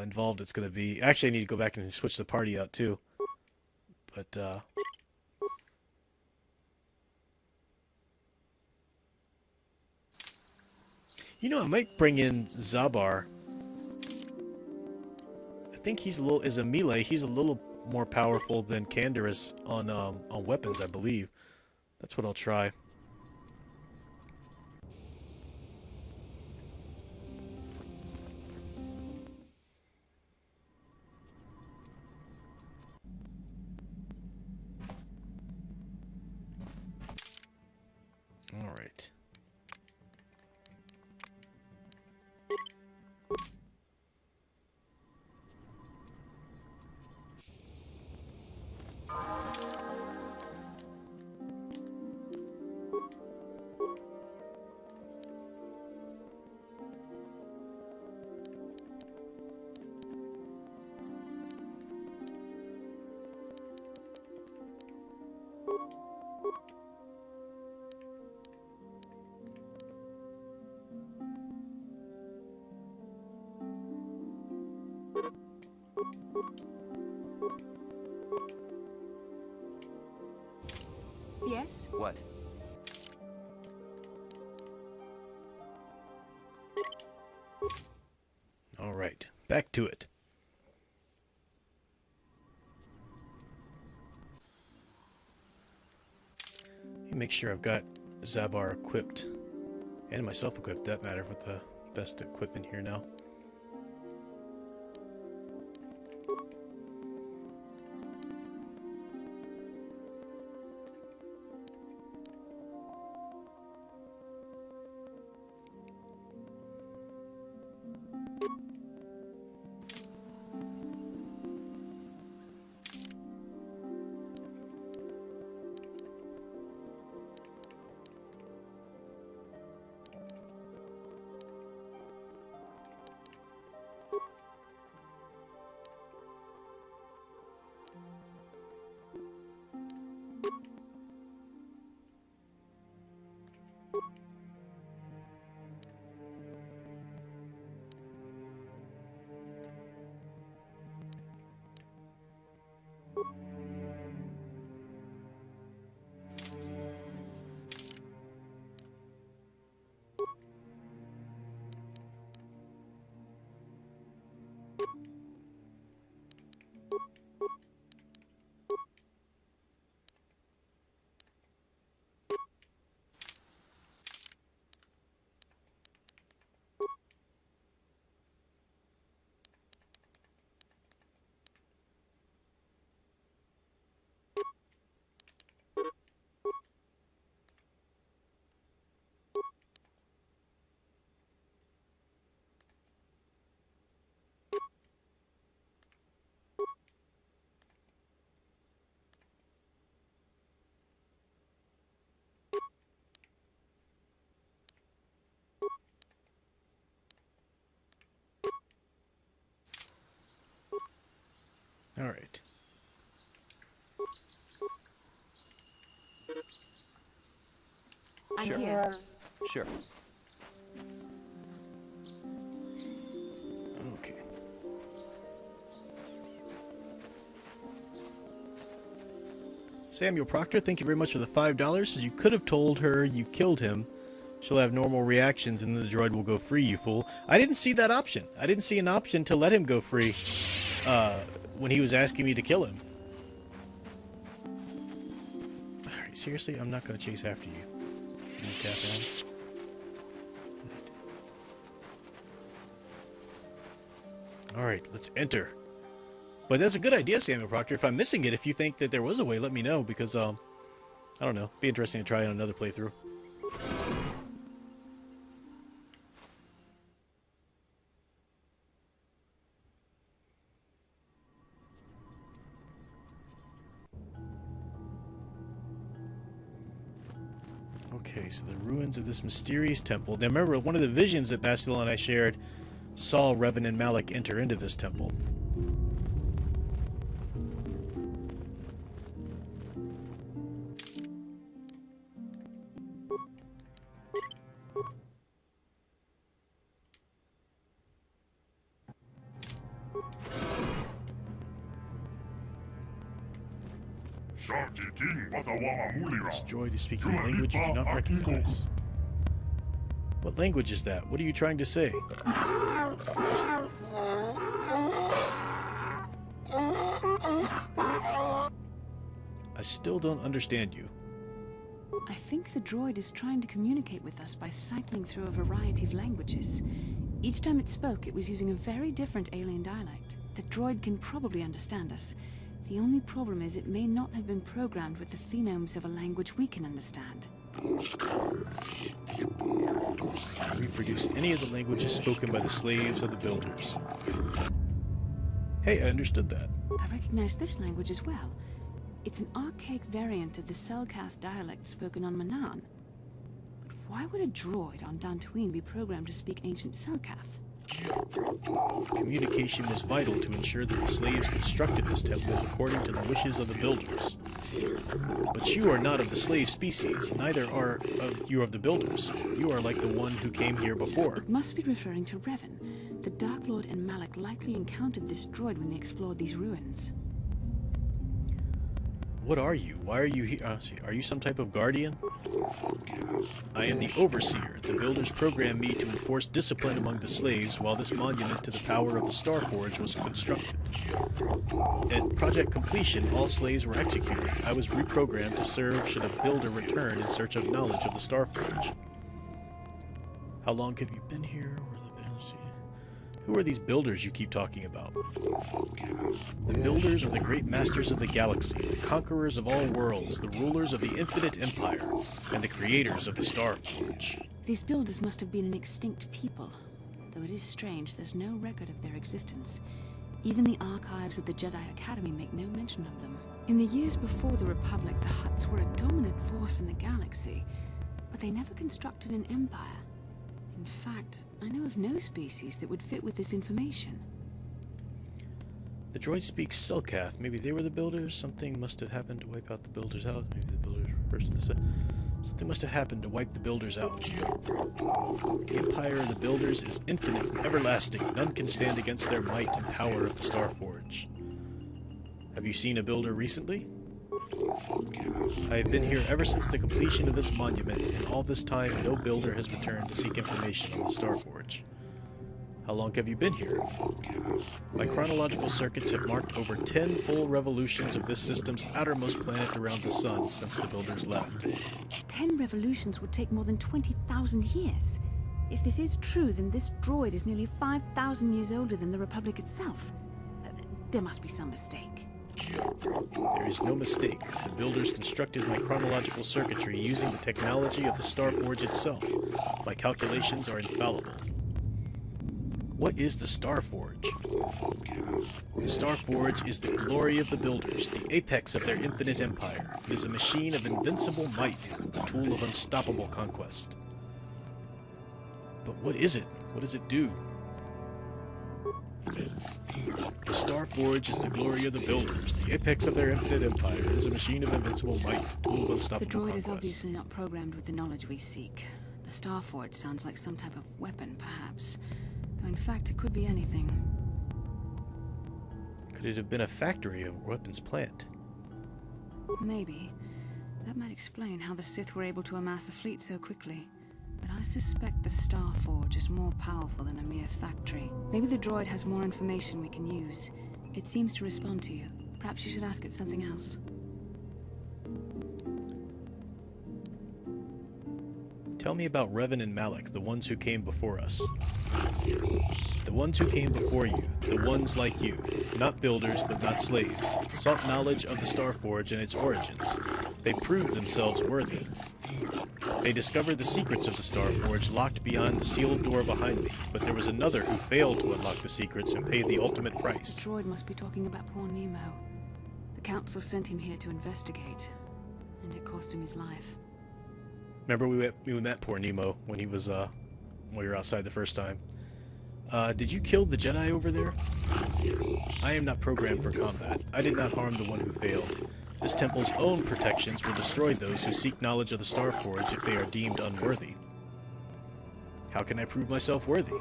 involved it's going to be. Actually, I need to go back and switch the party out, too. But, you know, I might bring in Zabar. I think he's is a melee. He's a little more powerful than Canderous on weapons, I believe. That's what I'll try. All right. Yes? What? All right, back to it. Let me make sure I've got Zabar equipped, and myself equipped, that matter, with the best equipment here now. All right. I'm Sure. here. Sure. Okay. Samuel Proctor, thank you very much for the $5. You could have told her you killed him, She'll have normal reactions and then the droid will go free, you fool. I didn't see that option. I didn't see an option to let him go free when he was asking me to kill him. Alright, seriously? I'm not going to chase after you. Alright, let's enter. But that's a good idea, Samuel Proctor. If I'm missing it, if you think that there was a way, let me know, because, I don't know. Be interesting to try on another playthrough. Okay, so the ruins of this mysterious temple. Now remember, one of the visions that Bastila and I shared saw Revan and Malak enter into this temple. This droid is speaking a language you do not recognize. What language is that? What are you trying to say? I still don't understand you. I think the droid is trying to communicate with us by cycling through a variety of languages. Each time it spoke, it was using a very different alien dialect. The droid can probably understand us. The only problem is it may not have been programmed with the phonemes of a language we can understand. Reproduce any of the languages spoken by the slaves of the builders. Hey, I understood that. I recognize this language as well. It's an archaic variant of the Selkath dialect spoken on Manaan. But why would a droid on Dantooine be programmed to speak ancient Selkath? Communication was vital to ensure that the slaves constructed this temple according to the wishes of the builders. But you are not of the slave species, neither are you of the builders. You are like the one who came here before. It must be referring to Revan. The Dark Lord and Malak likely encountered this droid when they explored these ruins. What are you? Why are you here? Are you some type of guardian? I am the Overseer. The builders programmed me to enforce discipline among the slaves while this monument to the power of the Starforge was constructed. At project completion, all slaves were executed. I was reprogrammed to serve should a builder return in search of knowledge of the Starforge. How long have you been here? Who are these builders you keep talking about? The builders are the great masters of the galaxy, the conquerors of all worlds, the rulers of the infinite empire, and the creators of the Starforge. These builders must have been an extinct people. Though it is strange, there's no record of their existence. Even the archives of the Jedi Academy make no mention of them. In the years before the Republic, the Hutts were a dominant force in the galaxy, but they never constructed an empire. In fact, I know of no species that would fit with this information. The droid speaks Selkath. Maybe they were the builders. Something must have happened to wipe out the builders out. Maybe the builders were first to the set. Something must have happened to wipe the builders out. The empire of the builders is infinite and everlasting. None can stand against their might and power of the Starforge. Have you seen a builder recently? I have been here ever since the completion of this monument, and all this time no builder has returned to seek information on the Starforge. How long have you been here? My chronological circuits have marked over 10 full revolutions of this system's outermost planet around the sun since the builders left. 10 revolutions would take more than 20,000 years. If this is true, then this droid is nearly 5,000 years older than the Republic itself. There must be some mistake. There is no mistake. The builders constructed my chronological circuitry using the technology of the Starforge itself. My calculations are infallible. What is the Starforge? The Starforge is the glory of the builders, the apex of their infinite empire. It is a machine of invincible might, a tool of unstoppable conquest. But what is it? What does it do? The Starforge is the glory of the builders, the apex of their infinite empire. It is a machine of invincible might, a tool of unstoppable conquest. The droid is conquest. obviously not programmed with the knowledge we seek. The Starforge sounds like some type of weapon, perhaps. Though in fact, it could be anything. Could it have been a factory of weapons plant? Maybe. That might explain how the Sith were able to amass a fleet so quickly. But I suspect the Star Forge is more powerful than a mere factory. Maybe the droid has more information we can use. It seems to respond to you. Perhaps you should ask it something else. Tell me about Revan and Malik, the ones who came before us. The ones who came before you, the ones like you, not builders but not slaves, sought knowledge of the Star Forge and its origins. They proved themselves worthy. They discovered the secrets of the Star Forge locked beyond the sealed door behind me, but there was another who failed to unlock the secrets and paid the ultimate price. The droid must be talking about poor Nemo. The Council sent him here to investigate, and it cost him his life. Remember we met poor Nemo when he was when we were outside the first time. Did you kill the Jedi over there? I am not programmed for combat. I did not harm the one who failed. This temple's own protections will destroy those who seek knowledge of the Star Forge if they are deemed unworthy. How can I prove myself worthy?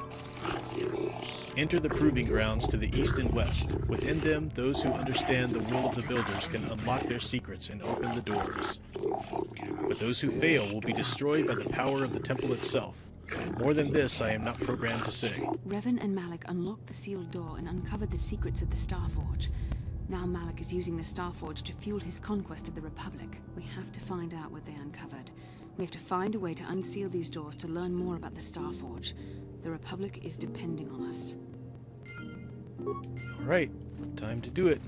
Enter the proving grounds to the east and west. Within them, those who understand the will of the builders can unlock their secrets and open the doors. But those who fail will be destroyed by the power of the temple itself. More than this, I am not programmed to say. Revan and Malik unlocked the sealed door and uncovered the secrets of the Star Forge. Now Malik is using the Star Forge to fuel his conquest of the Republic. We have to find out what they uncovered. We have to find a way to unseal these doors to learn more about the Star Forge. The Republic is depending on us. Alright, time to do it.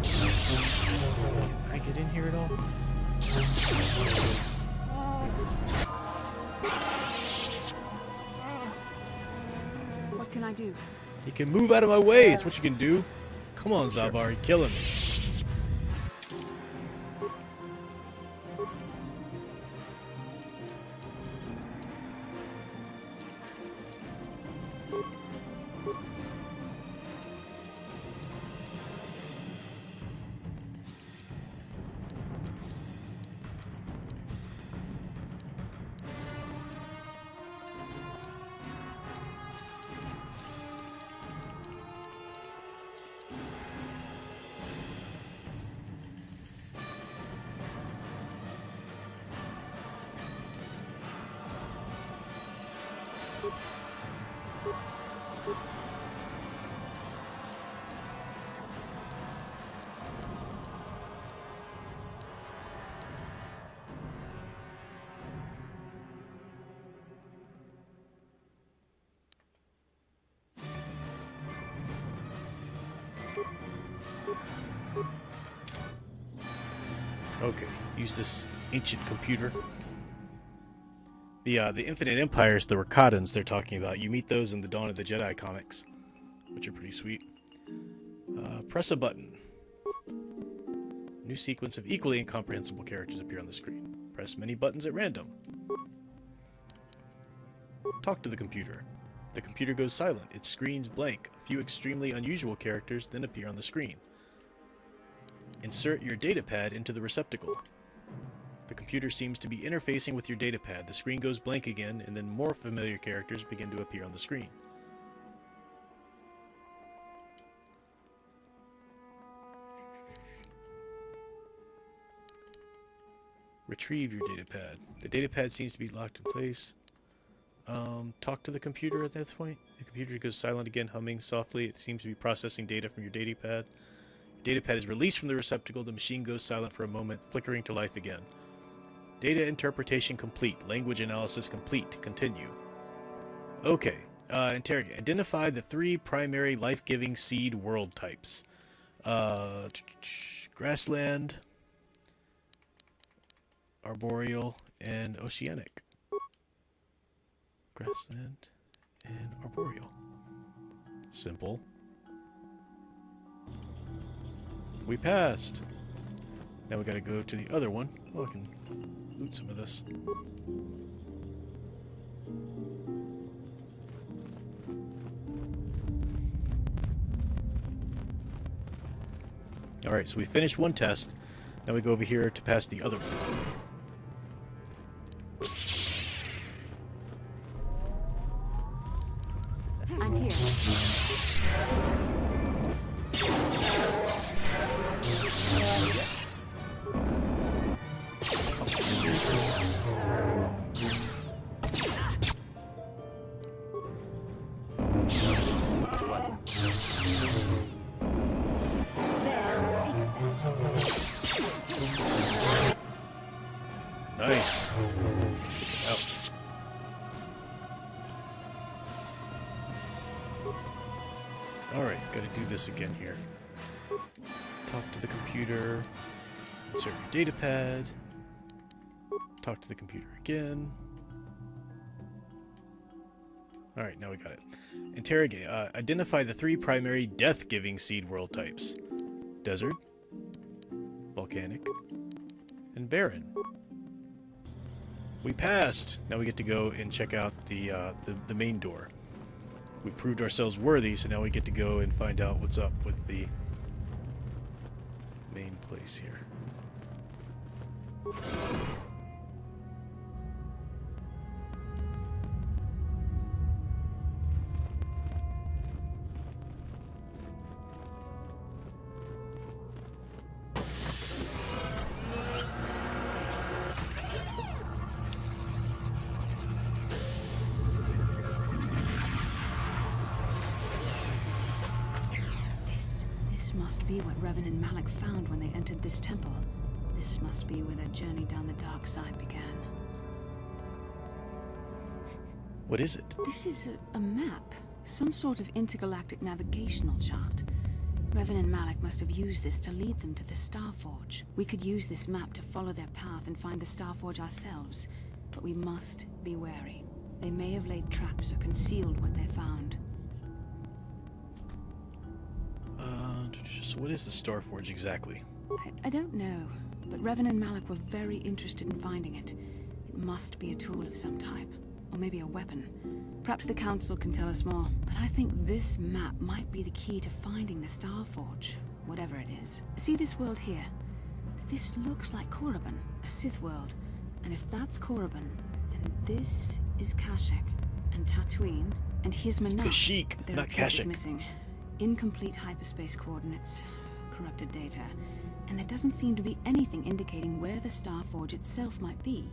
Can I get in here at all? What can I do? You can move out of my way, it's what you can do. Come on, Zabar, you're killing me. Okay, use this ancient computer. The Infinite Empires, the Rakatans they're talking about, you meet those in the Dawn of the Jedi comics, which are pretty sweet. Press a button. New sequence of equally incomprehensible characters appear on the screen. Press many buttons at random. Talk to the computer. The computer goes silent. Its screen's blank. A few extremely unusual characters then appear on the screen. Insert your datapad into the receptacle. The computer seems to be interfacing with your datapad. The screen goes blank again, and then more familiar characters begin to appear on the screen. Retrieve your datapad. The datapad seems to be locked in place. Talk to the computer at this point. The computer goes silent again, humming softly. It seems to be processing data from your datapad. Datapad is released from the receptacle. The machine goes silent for a moment, flickering to life again. Data interpretation complete. Language analysis complete. Continue. Okay. Interrogate. Identify the 3 primary life-giving seed world types. Grassland, arboreal, and oceanic. Grassland and arboreal. Simple. We passed. Now we gotta go to the other one. Oh, I can loot some of this. Alright, so we finished one test. Now we go over here to pass the other one. I'm here. Seriously? Nice. Out. Alright, gotta do this again here. Talk to the computer. Insert your data pad. Talk to the computer again. Alright, now we got it. Interrogate. Identify the 3 primary death-giving seed world types. Desert, volcanic, and barren. We passed! Now we get to go and check out the main door. We've proved ourselves worthy, so now we get to go and find out what's up with the main place here. This must be what Revan and Malak found when they entered this temple. This must be where their journey down the dark side began. What is it? This is a map. Some sort of intergalactic navigational chart. Revan and Malak must have used this to lead them to the Starforge. We could use this map to follow their path and find the Starforge ourselves. But we must be wary. They may have laid traps or concealed what they found. So what is the Starforge exactly? I don't know, but Revan and Malak were very interested in finding it. It must be a tool of some type, or maybe a weapon. Perhaps the Council can tell us more, but I think this map might be the key to finding the Starforge, whatever it is. See this world here? This looks like Korriban, a Sith world. And if that's Korriban, then this is Kashyyyk, and Tatooine, and here's Manat. Kashyyyk, There not are pieces Kashyyyk. missing. Incomplete hyperspace coordinates, corrupted data, and there doesn't seem to be anything indicating where the Starforge itself might be.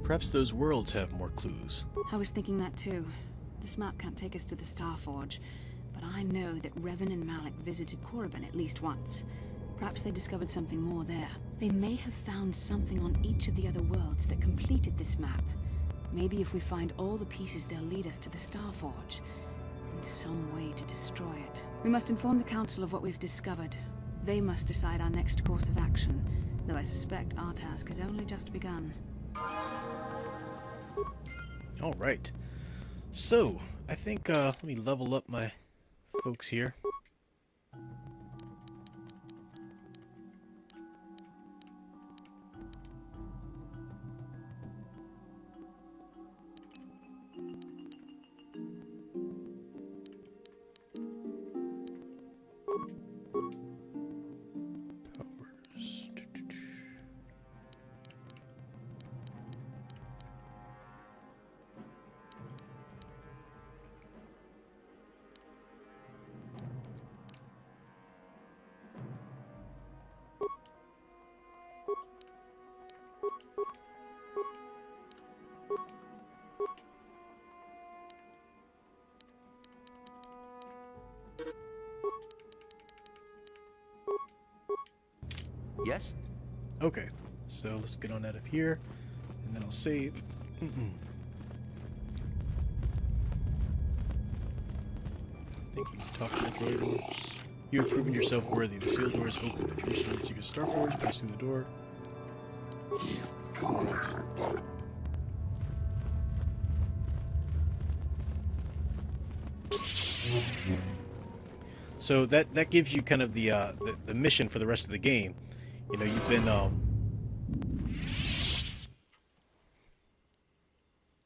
Perhaps those worlds have more clues. I was thinking that too. This map can't take us to the Starforge, but I know that Revan and Malak visited Korriban at least once. Perhaps they discovered something more there. They may have found something on each of the other worlds that completed this map. Maybe if we find all the pieces, they'll lead us to the Starforge. Some way to destroy it. We must inform the Council of what we've discovered. They must decide our next course of action, though I suspect our task has only just begun. Alright. So, I think, let me level up my folks here. Yes? Okay, so let's get on out of here, and then I'll save. Thank you. Talk to the droid. You have proven yourself worthy. The sealed door is open. If you wish to seek a Starforge, pass through the door. Right. So that gives you kind of the mission for the rest of the game. You know,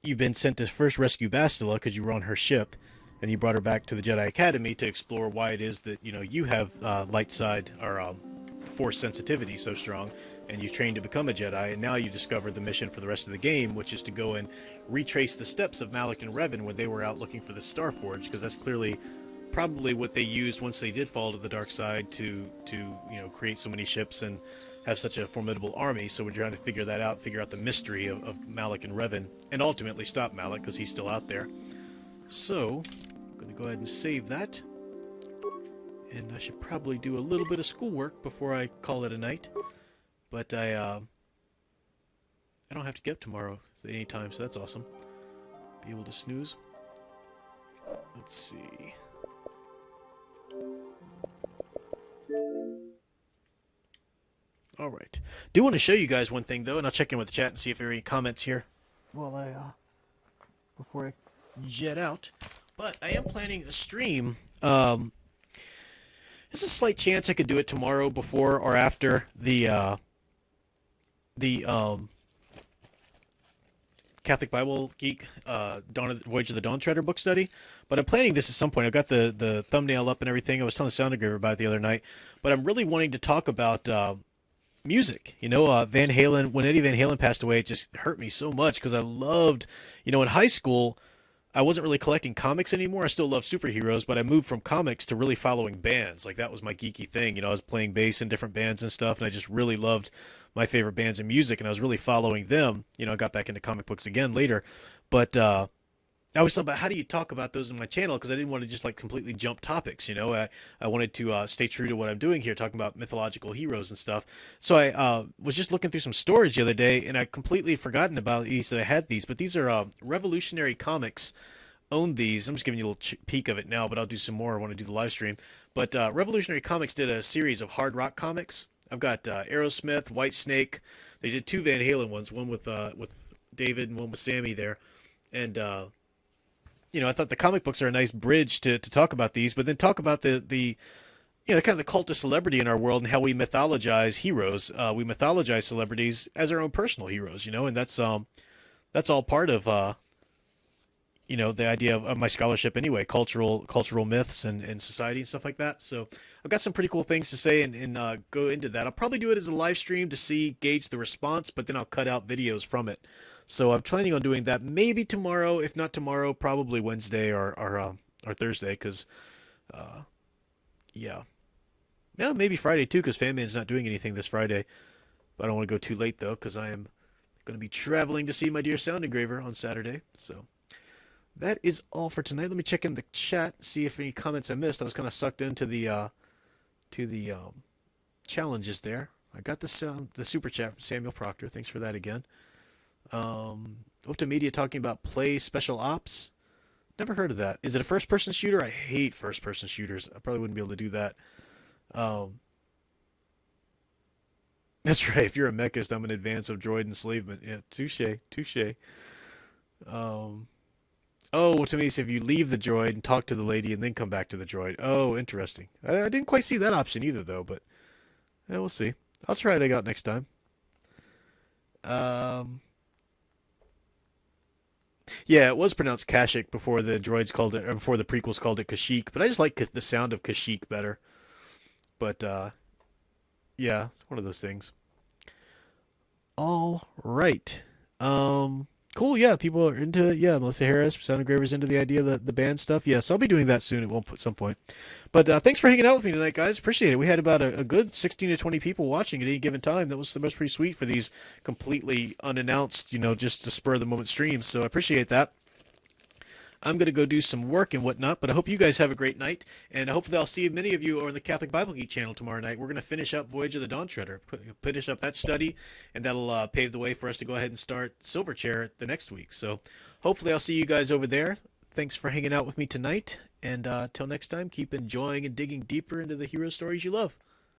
you've been sent to first rescue Bastila because you were on her ship, and you brought her back to the Jedi Academy to explore why it is that, you know, you have light side or force sensitivity so strong, and you've trained to become a Jedi, and now you discover the mission for the rest of the game, which is to go and retrace the steps of Malak and Revan when they were out looking for the Star Forge, because that's clearly probably what they used once they did fall to the dark side to you know, create so many ships and have such a formidable army. So we're trying to figure that out, figure out the mystery of Malak and Revan, and ultimately stop Malak because he's still out there. So I'm going to go ahead and save that, and I should probably do a little bit of schoolwork before I call it a night. But I don't have to get up tomorrow at any time, so that's awesome. Be able to snooze. Let's see. Alright. Do want to show you guys one thing, though, and I'll check in with the chat and see if there are any comments here while before I jet out. But I am planning a stream. There's a slight chance I could do it tomorrow before or after the Catholic Bible Geek Voyage of the Dawn Treader book study. But I'm planning this at some point. I've got the thumbnail up and everything. I was telling Sound Engraver about it the other night. But I'm really wanting to talk about music. You know, Van Halen, when Eddie Van Halen passed away, it just hurt me so much because I loved, you know, in high school, I wasn't really collecting comics anymore. I still love superheroes, but I moved from comics to really following bands. Like, that was my geeky thing. You know, I was playing bass in different bands and stuff, and I just really loved my favorite bands and music, and I was really following them. You know, I got back into comic books again later, but I always thought about how do you talk about those in my channel, because I didn't want to just like completely jump topics. You know, I wanted to stay true to what I'm doing here, talking about mythological heroes and stuff. So I was just looking through some storage the other day, and I completely forgotten about these, that I had these, but these are Revolutionary Comics owned these. I'm just giving you a little peek of it now, but I'll do some more. I want to do the live stream. But Revolutionary Comics did a series of hard rock comics. I've got Aerosmith, Whitesnake. They did 2 Van Halen ones, one with David and one with Sammy there. And you know, I thought the comic books are a nice bridge to talk about these, but then talk about the you know, kind of the cult of celebrity in our world and how we mythologize heroes. We mythologize celebrities as our own personal heroes, you know, and that's all part of you know, the idea of my scholarship anyway, cultural myths and society and stuff like that. So I've got some pretty cool things to say and go into that. I'll probably do it as a live stream to gauge the response, but then I'll cut out videos from it. So I'm planning on doing that maybe tomorrow. If not tomorrow, probably Wednesday or Thursday, because yeah, maybe Friday too, because Fanman's not doing anything this Friday. But I don't want to go too late though, because I am going to be traveling to see my dear Sound Engraver on Saturday. So that is all for tonight. Let me check in the chat, see if any comments I missed. I was kind of sucked into the challenges there. I got the super chat from Samuel Proctor. Thanks for that again. Opta Media talking about Play Special Ops. Never heard of that. Is it a first-person shooter? I hate first-person shooters. I probably wouldn't be able to do that. That's right. If you're a mechist, I'm in advance of droid enslavement. Yeah, touche. Oh, to me, so if you leave the droid and talk to the lady and then come back to the droid. Oh, interesting. I didn't quite see that option either, though, but yeah, we'll see. I'll try it out next time. Yeah, it was pronounced Kashyyyk before the droids called it, or before the prequels called it Kashyyyk, but I just like the sound of Kashyyyk better. But, yeah, it's one of those things. All right. Cool, yeah, people are into it. Yeah, Melissa Harris, Sound Engraver's into the idea of the band stuff. Yes, I'll be doing that soon at some point. But thanks for hanging out with me tonight, guys. Appreciate it. We had about a good 16 to 20 people watching at any given time. That was pretty sweet for these completely unannounced, you know, just to spur of the moment streams. So I appreciate that. I'm going to go do some work and whatnot, but I hope you guys have a great night, and hopefully I'll see many of you on the Catholic Bible Geek channel tomorrow night. We're going to finish up Voyage of the Dawn Treader, finish up that study, and that'll pave the way for us to go ahead and start Silverchair the next week. So hopefully I'll see you guys over there. Thanks for hanging out with me tonight, and till next time, keep enjoying and digging deeper into the hero stories you love.